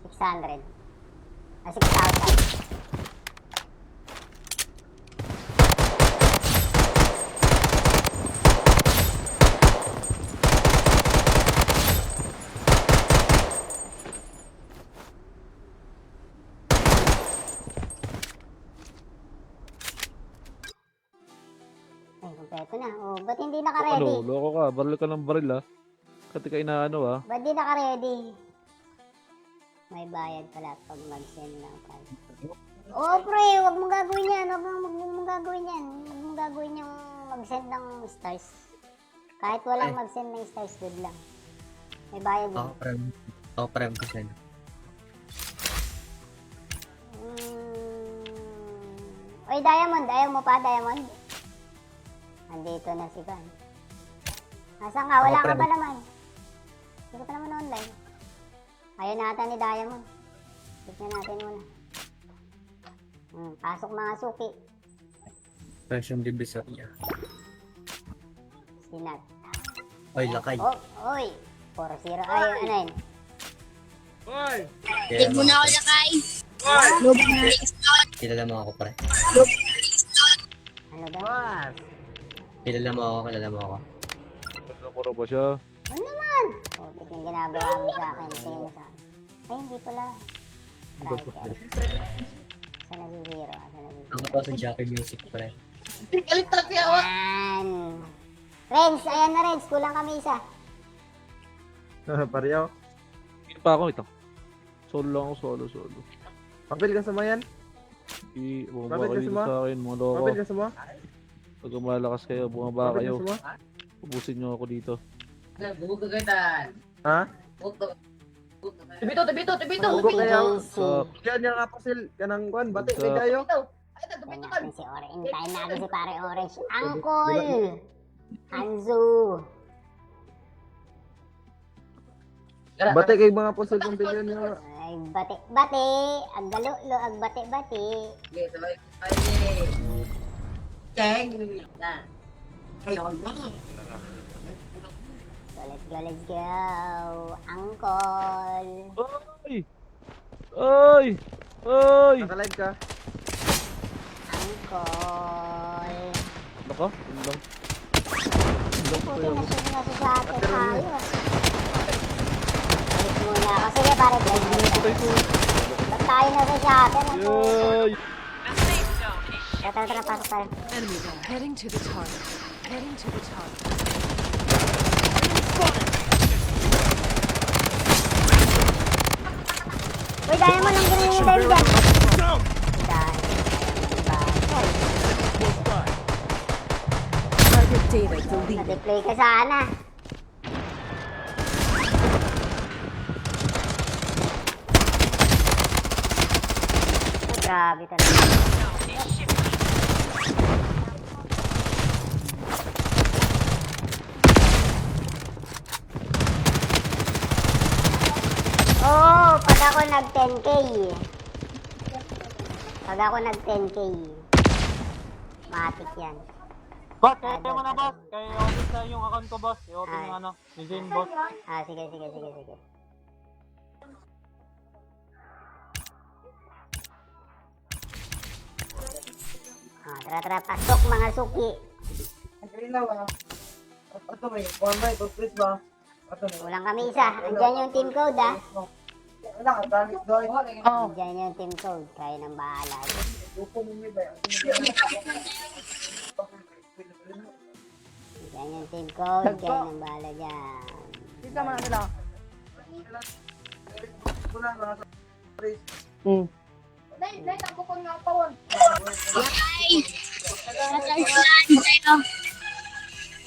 600. 6,000. Ay, kompleto na. Oh, ba't hindi naka-ready? Ano, loko ka, baril ka ng baril ah. Katika inaano ah. Ba't di naka-ready? May bayad pala pag mag-send ng file. Oo, pre, huwag mong gagawin yan. Huwag mong gagawin yan. Huwag mong gagawin yung mag-send ng stars. Kahit walang mag-send ng stars, good lang. May bayad yun. Ako prem ko sa'yo. Oy, Diamond. Ayaw mo pa, Diamond? Andito na si Van. Nasaan ka? Wala ka pa naman. Hindi ka pa naman online. Ayaw nata ni Diamond. Tignan natin muna. Pasok mga suki. Presyong divisoria. Sinat. Oy, lakay. Oh, oy. 4-0. Ay, ano yun? Tig mo na ako lakay. Kilala mo ako, pre. Ano daw? Kilala mo ako. Namura ba siya? Ano naman? Oh, tignan ginagawa mo sa akin. Tingin mo sa akin. Ay, hindi pala. Striker. Saan nag-zero? Ako pa sa Jackie Music, pre. Yan. Renz, ayan na Renz. Kulang kami isa. Pareho. Hindi pa ako ito. Solo lang ako, solo. Papel ka sa mga yan? Bumaba Bakit kayo kasi dito mo? sa akin, mga loko. Papel ka sa mga? Pag malakas kayo, bumaba Papel kayo. ka sa mga? Ubusin nyo ako dito. Ha? Tibito. Ugok kayo. JC. Yan yung kapasil. Kanang kwan. Bati Sa- kay kayo. Tingnan natin si Orange. Hintayin natin si pare Orange. Angkol! Hanzo! Bati kay mga pusil kong pilyon nyo. Ay, bati! Aggalulo, agbati-bati. So, let's go. Angkol! Ay! Ay! Ay! Nakalive ka? Angkol! Ano ka? Ano lang? Puti na siya sa atin tayo. Balik muna ako. Sige, pare. Patay ko. Ba't tayo na sa atin? Yay! Tara, pasok tayo. Enemy there. Heading to the target. Heading to the target. Uy, dahil mo lang ganun yung time dyan. Go! Target data deleted. Na-deploy ka sana. Grabe talaga. Oo, pag ako nag 10k. Pag ako nag 10k. Matik yan. Boss, kaya mo na boss. Kaya i-open sa yung account ko boss. I-open yung ano, yung Zane boss. Ah, sige. Ah, tara, pasok mga suki. Nagkailaw ah. Ato may. Kwan ba? Toothpaste ba? Ato may. Kulang kami isa. Andyan yung team code, ah. Wala ka. Gamit doon. Andyan yung team code. Kaya nang bahala. Lupo mo may ba? Andyan yung Team Code, kayo nang bahala dyan. Dito ka mga sila. Wala, mga Chris. Dahil ako ko nga pawon.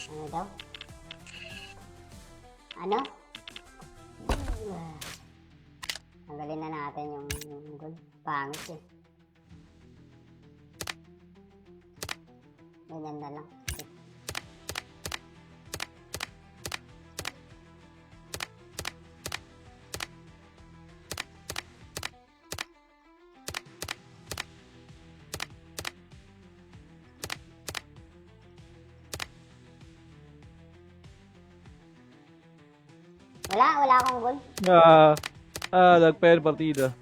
Ano daw? Ano? Tanggalin na natin yung gold. Pangit eh. Ganyan na lang. Wala akong gold. Nagpayan partida.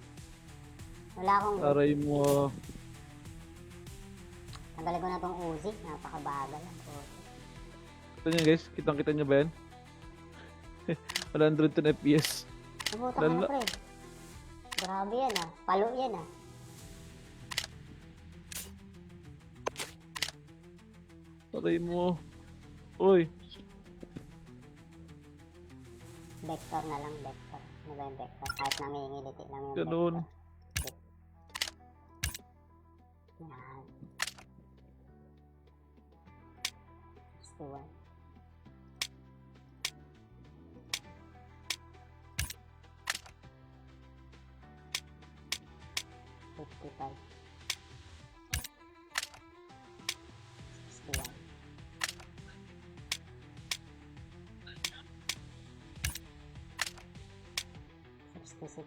Wala akong gold. Aray mo. Tanggalin ko na tong Uzi. Napakabagal. Kita nyo guys, kitang-kita nyo ba yan? 110 FPS. Nabuta ka na, Lala. pre. Grabe yan ah. Palo yan ah. Aray mo. Uy, Vector na lang, vector. Ano ba yung vector? Kahit nangingiliti lang yung ganun. vector. Yan. 61. $55. 61. $66.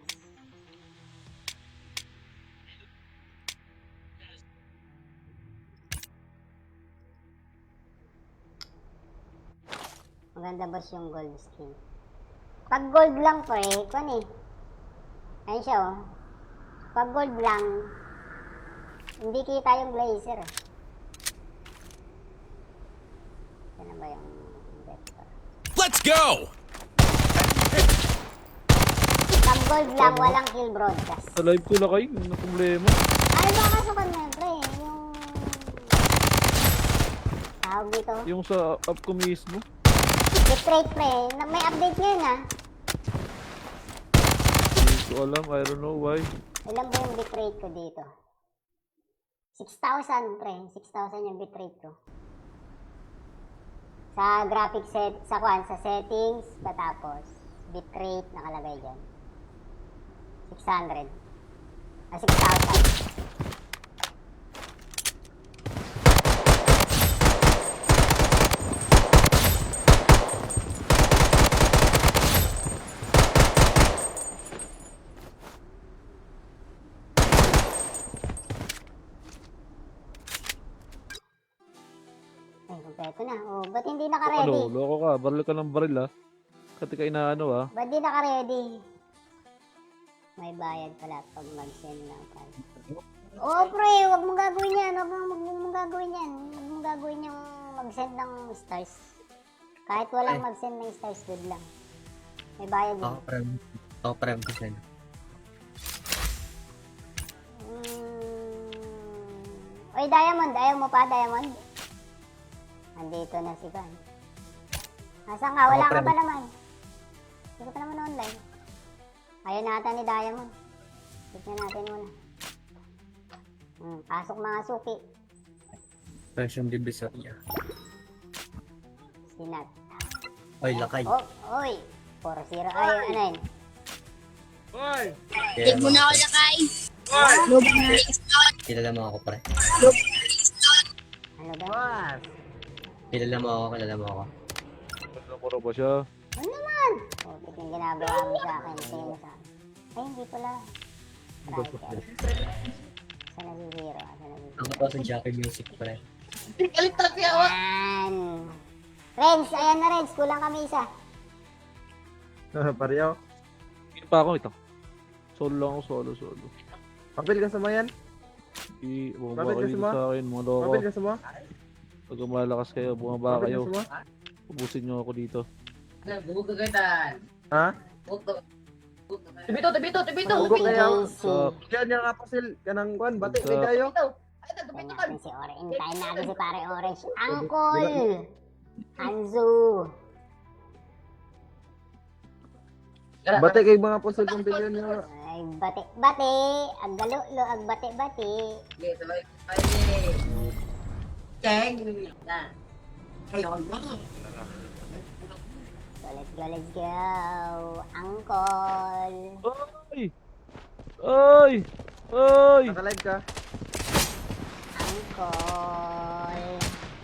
Maganda boss yung gold skin. Pag gold lang pre, kung eh. Ayun siya oh. Pag gold lang, hindi kita yung blazer eh. Yan na ba yung vector? Let's go! Pag gold lang, walang kill broadcast. Sa live ko na kayo, ano problema? Ano ba kasukan mo yun, pre? Yung... tawag dito? Yung sa app ko mismo. Bitrate, pre. May update ngayon, ah. Hindi ko alam, I don't know why. Ilan ba yung bitrate ko dito? 6,000, pre. 6,000 yung bitrate ko. Sa graphic set, sa settings, patapos. Bitrate, nakalagay dyan. 600. 6,000. Ay, kompleto na. Oh, ba't hindi naka-ready? Ano, loko ka, baril ka ng baril ah. Kati ka inaano ah. Ba't di naka-ready? May bayad pala pag mag-send ng file. Oo, pre, huwag mong gagawin yan. Huwag mong gagawin yan. Huwag mong gagawin yung mag-send ng stars. Kahit walang mag-send ng stars, good lang. May bayad yun. Ako parang kasi. Oy, Diamond. Ayaw mo pa, Diamond? Andito na si Van. Nasaan ka? Wala ka pa naman. Hindi ka pa naman online. Ayaw nata ni Diamond. Tignan natin muna. Pasok mga suki. Version Divisoria. Sinat. Oy, lakay. Oh, oy. 4-0. Ay, ano yun? Tig mo na ako lakay. Kilala mo ako, pre. Ano daw? Kilala mo ako. Ano ba siya? Ano naman? Oh, yung ginagawa mo sa akin. Tingin mo sa akin. Ay, hindi pala. Striker. Saan nag-zero? Ako to sa Jackie Music, pre. Yan. Renz, ayan na Renz. Kulang kami isa. Pareho. Hindi pa ako ito. Solo lang ako, solo. Papel ka sa mayan? Bumaba Bakit kayo kasi dito ba? sa akin, mga loko. Papel ka sa mo? Pag malakas kayo, bumaba Papel kayo. ka sa mo? Ubusin nyo ako dito. Ha? Tibito. Hugo kayo. Sa Kaya niya nga pasil. Kanang kwan. Bati Sa- ni kayo. Hintayin natin si Orange. Hintayin natin si pare Orange. Angkol! Anzu. Bate kay mga pusod ng bilyon nyo. Ay, bate-bate. Ang galulo, ang bate-bate. Sige, sabay. Ay, Cheng. Na. Ayun na. So, let's go. Angkol. Oy! Oy! Oy! Naka-live ka? Angkol.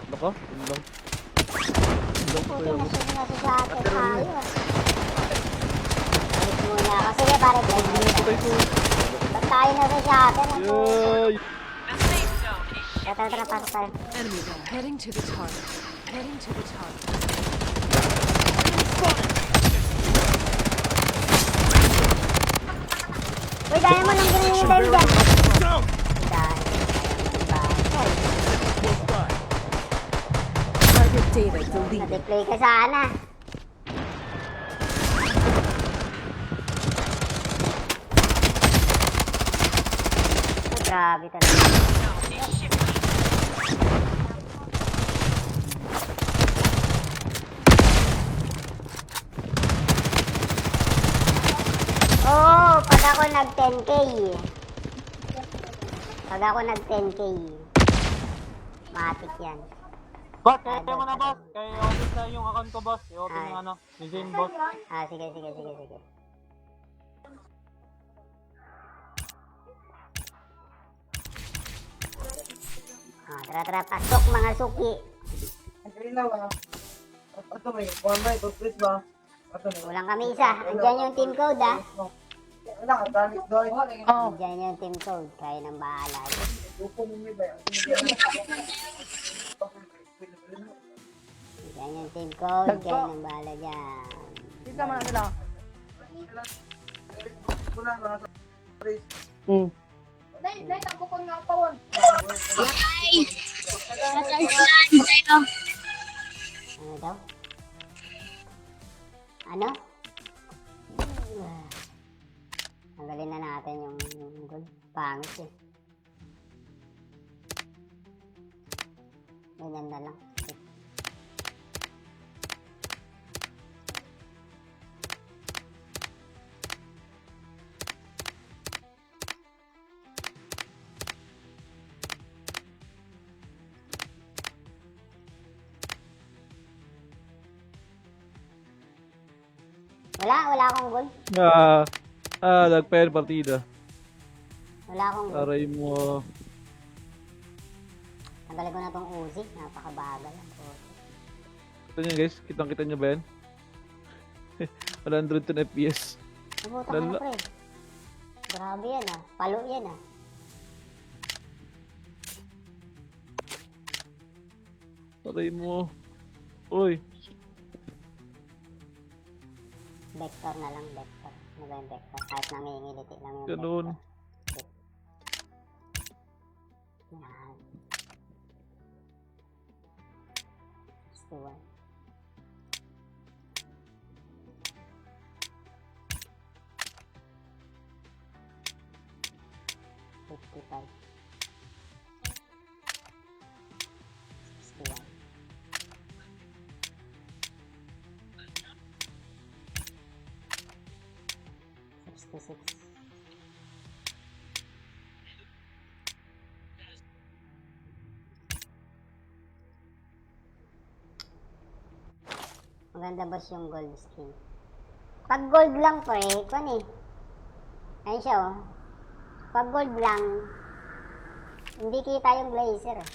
Ano ka? Ano lang? Puti na siya sa atin tayo. Balik muna ako. Sige, pare. Patay ko. Ba't tayo na sa atin? Yay! Tara, pasok tayo. Enemy there. Heading to the target. Heading to the target. Uy, dahil mo nang ginigil tayo dyan. Target David deleted. Na-deplay ka sana. Oh, grabe talaga. Oo, pag ako nag-10K. Pag ako nag-10K. Matik yan. Boss, kaya mo na boss. Kaya open sa yung account ko boss. I-open yung ano, yung Zane boss. Ah, sige. Ah, tara, pasok mga suki. Ang green ba? Ato may, one by, toothpaste ba? Ato may. Kulang kami isa. Andyan yung team code, ah. Wala ka, galit doon. Andyan yung team code. Kayo nang bahala. Lupo mo ba? Andyan yung team code. Kayo nang bahala dyan. Kita man sila. Wala na sa place. Dahil ang bukod nga pawon. Ano daw? Ano? Tanggalin na natin yung gold. Pangit eh. Ganyan na lang. Wala akong gold. Nag-pair partida. Wala akong gold. Aray mo. Tanggalin ko na tong Uzi. Napakabagal. Ito nyo guys, kitang-kita nyo ba yan? 110 FPS. Nabuta ka na, Lala. pre. Grabe yan ah. Palo yan ah. Aray mo. Uy. Vector na lang, vector. Ano ba yung vector? Kahit nangingiliti lang yung Ganun. vector. Yan. 61. $55. 61. $66. Maganda boss yung gold skin. Pag gold lang pre, kwan eh. Ayun siya oh. Pag gold lang, hindi kita yung blazer eh.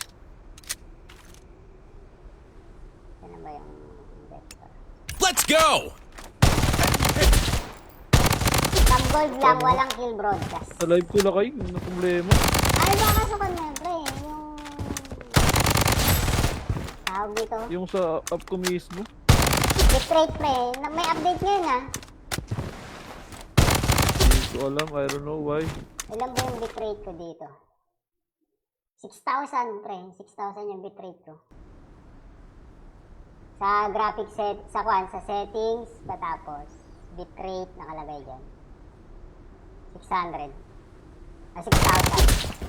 Yan na ba yung vector? Let's go! Pag gold lang, walang kill broadcast. Sa live ko lakay, ano problema? Ano ba kasukan mo pre? Yung... Tawag dito? Yung sa app ko mismo. Bitrate pre. May update ngayon ah. Hindi ko alam, I don't know why. Ilan ba yung bitrate ko dito? 6,000 pre. 6,000 yung bitrate ko. Sa graphic set, sa settings, patapos. Bitrate nakalagay dyan. 600. 6,000.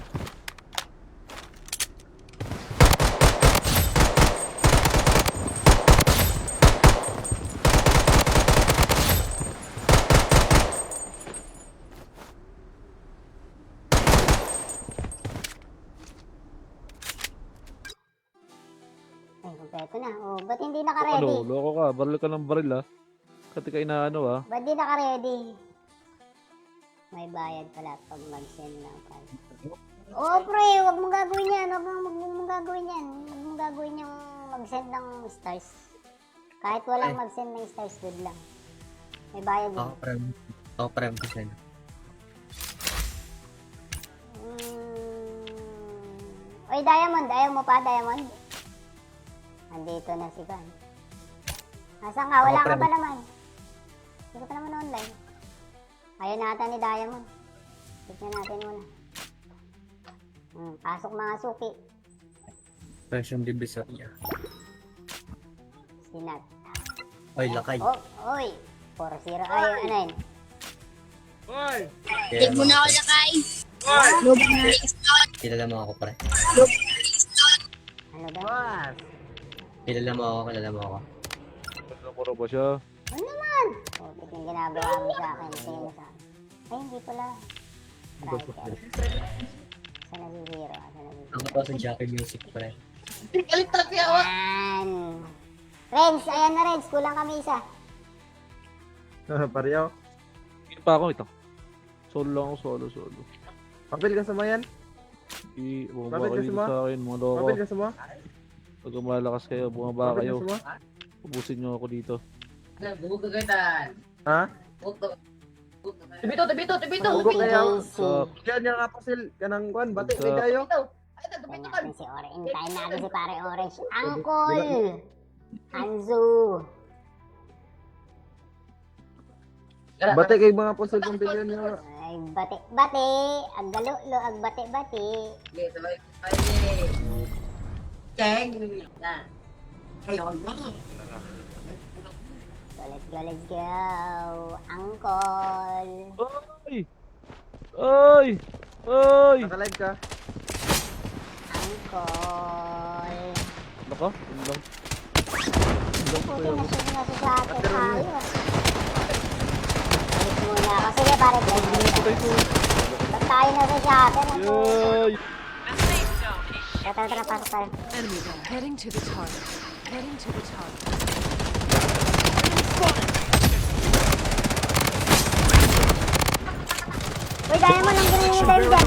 Kompleto na. Oh, ba't hindi Ano, naka-ready? loko ka. Baril ka ng baril ah. Kasi ka inaano ah. Ba't di naka-ready? May bayad pala pag mag-send ng file. Oh, pre, huwag mong gagawin yan. Huwag mong gagawin yan. Huwag mong gagawin yung mag-send ng stars. Kahit walang mag-send ng stars, good lang. May bayad yun. Ako prem ko sa'yo. Oy, Diamond. Ayaw mo pa, Diamond? Andito na si Van. Nasaan ka? Wala ka ba naman? Hindi ka pa naman online. Ayaw nata ni Diamond. Tignan natin muna. Pasok mga suki. Fresh yung divisoria. Sinat. Oy, lakay. Oh, oy. 4-0. Ay, ano yun? Tig mo na ako lakay. Kilala mo ako, pre. Ano daw? Kilala mo ako. Namuro ba siya? Ano naman? Oh, yung ginagawa mo sa akin. Tingin mo sa akin. Ay, hindi pala. Striker. Saan nag-zero? Ako pa sa Jackie Music, pre. Yan. Renz, ayan na Renz. Kulang kami isa. Pareho. Hindi pa ako ito. Solo lang ako, solo. Papel ka sa mga yan? Bumaba kayo dito sa akin, mga loko. Papel ka sa mga? Pag malakas kayo, bumaba Papel kayo. ka sa mga? Ubusin nyo ako dito. Ha? Tibito. Hugo kayo. So, Yan yung kapasil. Kanang kwan. Bati, may kayo. Tingnan natin si Orange. Hintayin natin si pare Orange. Angkol! Hanzo! Bati kay mga pasil kung pilihan nyo. Ay, bati! Aggalulo, agbati-bati. So, let's go. Angkol! Ay! Nakalive ka. Angkol! Ano ka? Ano lang? Puti na siya na sa atin. Ayos. Alis muna ako. Sige, pare. Ba't tayo na sa atin? Yay! Tara, pasok tayo. Enemy there. Heading to the target. Uy, dahil mo lang ganyan yung dahil dyan.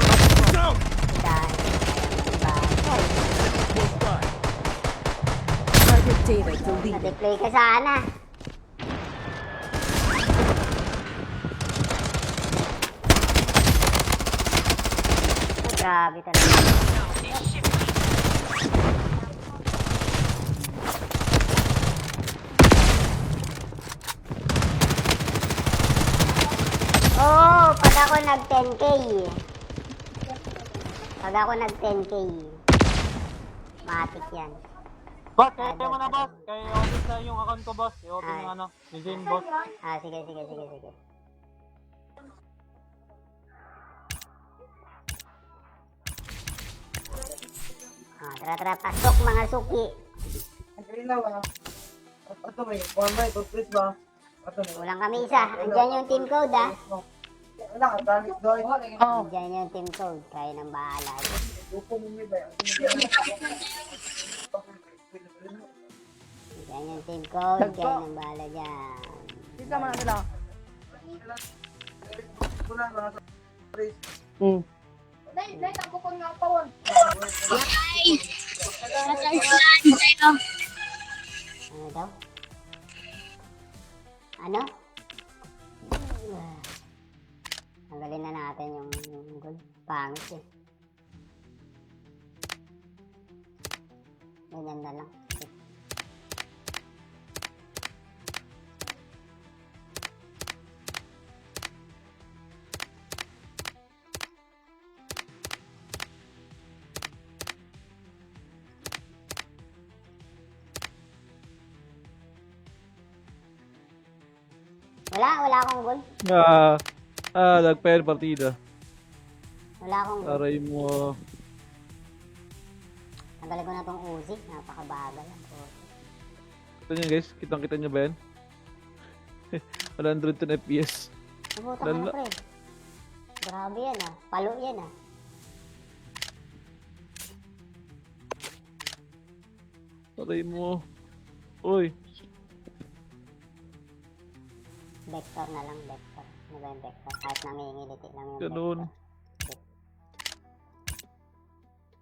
Target data deleted. Na-deploy ka sana. Oh, grabe talaga. Oh, pag ako nag-10k. Matik yan. Boss, kaya mo na boss. Kaya i-open sa yung account ko boss. I-open yung ano, yung Zane boss. Sige. Tara, pasok mga suki. Nagrinaw ah. Ato may. Kuhan ba? Ito, please ba? Ato may. Kulang kami isa. Andyan yung team code, ah. Wala ka, gamit doon. Andyan yung team code. Kayo nang bahala. Lupo mo may ba? Andyan yung team code. Kayo nang bahala dyan. Sisa mo na sila. Wala mga sa please. Nay, tampo ko nga pawon. Ano daw? Ano? Tanggalin na natin yung gold. Pangit eh. Ganyan na lang. Wala akong gold. Nag-pair partida. Wala akong gold. Aray mo. Tanggalin ko na tong Uzi. Napakabagal. Kita nyo guys, kitang-kita nyo ba yan? 110 FPS. Nabuta ka na, pre. Grabe yan, ah. Palo yan, ah. Patay mo. Uy. Vector na lang, vector. Ano ba yung vector? Kahit nangingiliti lang yung Ganun. vector.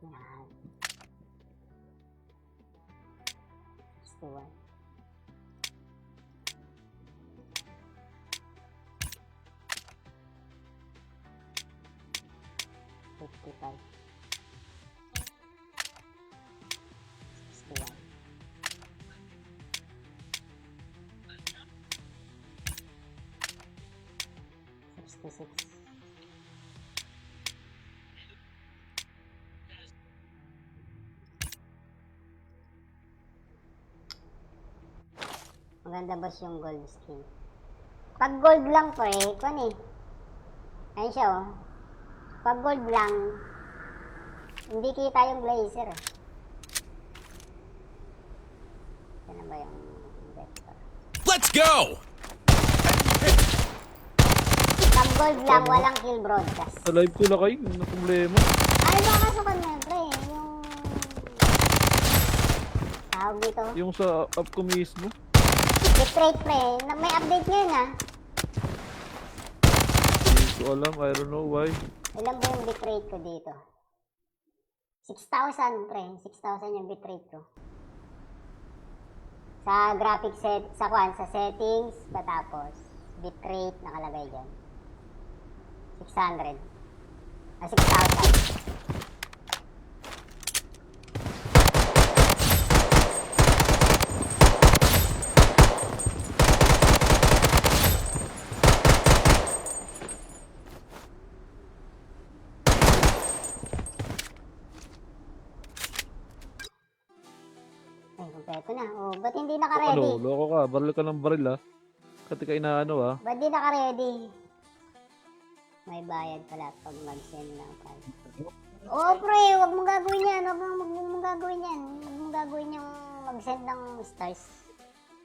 Yan. 61. Fifty-five. 61. Six. Maganda boss yung gold skin. Pag gold lang po eh, kung eh. Ayun siya oh. Pag gold lang, hindi kita yung blazer eh. Yan ba yung vector? Let's go! Pag gold lang, walang kill broadcast. Sa live ko lang kayo. Ano problema? Ano ba kasukan mo yun, pre? Yung... tawag dito? Yung sa up ko mismo. Bitrate, pre. May update ngayon ah. Hindi ko alam. I don't know why. Ilan ba yung bitrate ko dito? 6,000, pre. 6,000 yung bitrate ko. Sa graphic set, sa settings, patapos. Bitrate, nakalagay dyan. 600. 6,000. Ay, kompleto na. Oh, ba't hindi naka-ready? Ano? Loko ka. Baril ka ng baril ah. Kati ka inaano ah. Ba't di naka-ready? May bayad pala pag mag-send ng card. Oo, pre, huwag mong gagawin yan. Huwag mong gagawin yan. Huwag mong gagawin yung mag-send ng stars.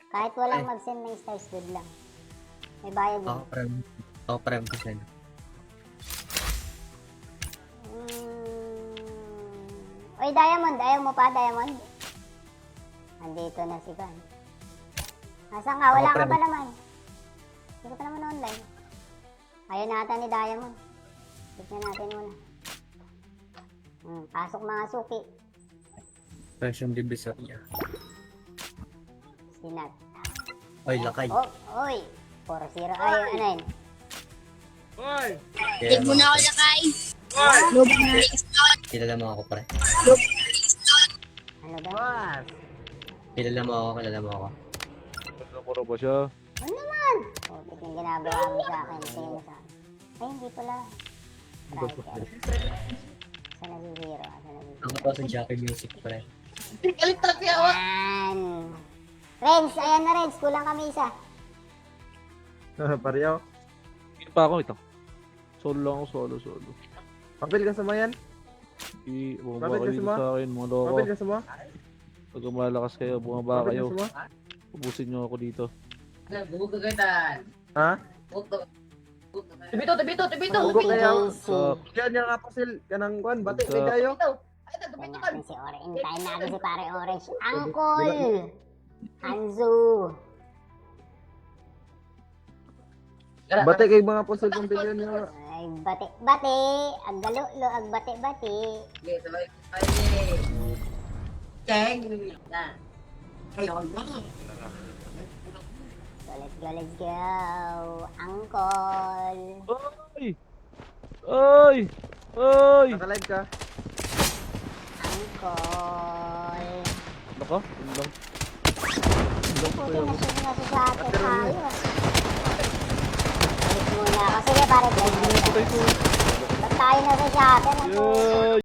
Kahit walang mag-send ng stars, good lang. May bayad yun. Ako prem ko sa'yo. Oy, Diamond. Ayaw mo pa, Diamond? Andito na si Van. Nasaan ka? Wala ka pa naman. Hindi ka pa naman online. Ayaw nata ni Diamond. Tignan natin muna. Pasok mga suki. Fresh yung divisor niya. Sinat. Oy, lakay. Oh, oy. 4-0. Ay, ano yun? Kaya mo na ako lakay. Kilala mo ako, pre. Ano daw? Kilala mo ako. Namura ba siya? Ano naman? Oh, tignan ginagawa mo sa akin. Tingin mo sa akin. Ay, hindi pala. Striker. Sa nag-zero. Ako pa sa Jackie Music, pre. Yan. Renz, ayan na Renz. Kulang kami isa. Pareho. Hindi pa ako ito. Solo lang ako. Solo. Papel ka sa mga yan? Bumaba Bakit kayo kasi dito mo? sa akin mga loko. Papel ka sa mga? Pag malakas kayo, bumaba Papel kayo. ka sa mga? Ubusin nyo ako dito. Ha? Tibito. Hugo kayo. JC. Yan yung apasil. Kanang kwan. Bati may kayo. Tayo natin si Orange. Hintayin natin si pare Orange. Angkol! Hanzo! Bati kayo mga apasil kung tingin nyo. Ay, bati-bati! Aggalo-lo, agbati-bati! Let's go! Angkol! Ay! Nakalive ka. Angkol! Ano ka? Ano lang? Puti na siya sa atin tayo. Balik muna ako. Sige pare, balik muna. Patay ko. Ba't tayo na sa atin? Yay!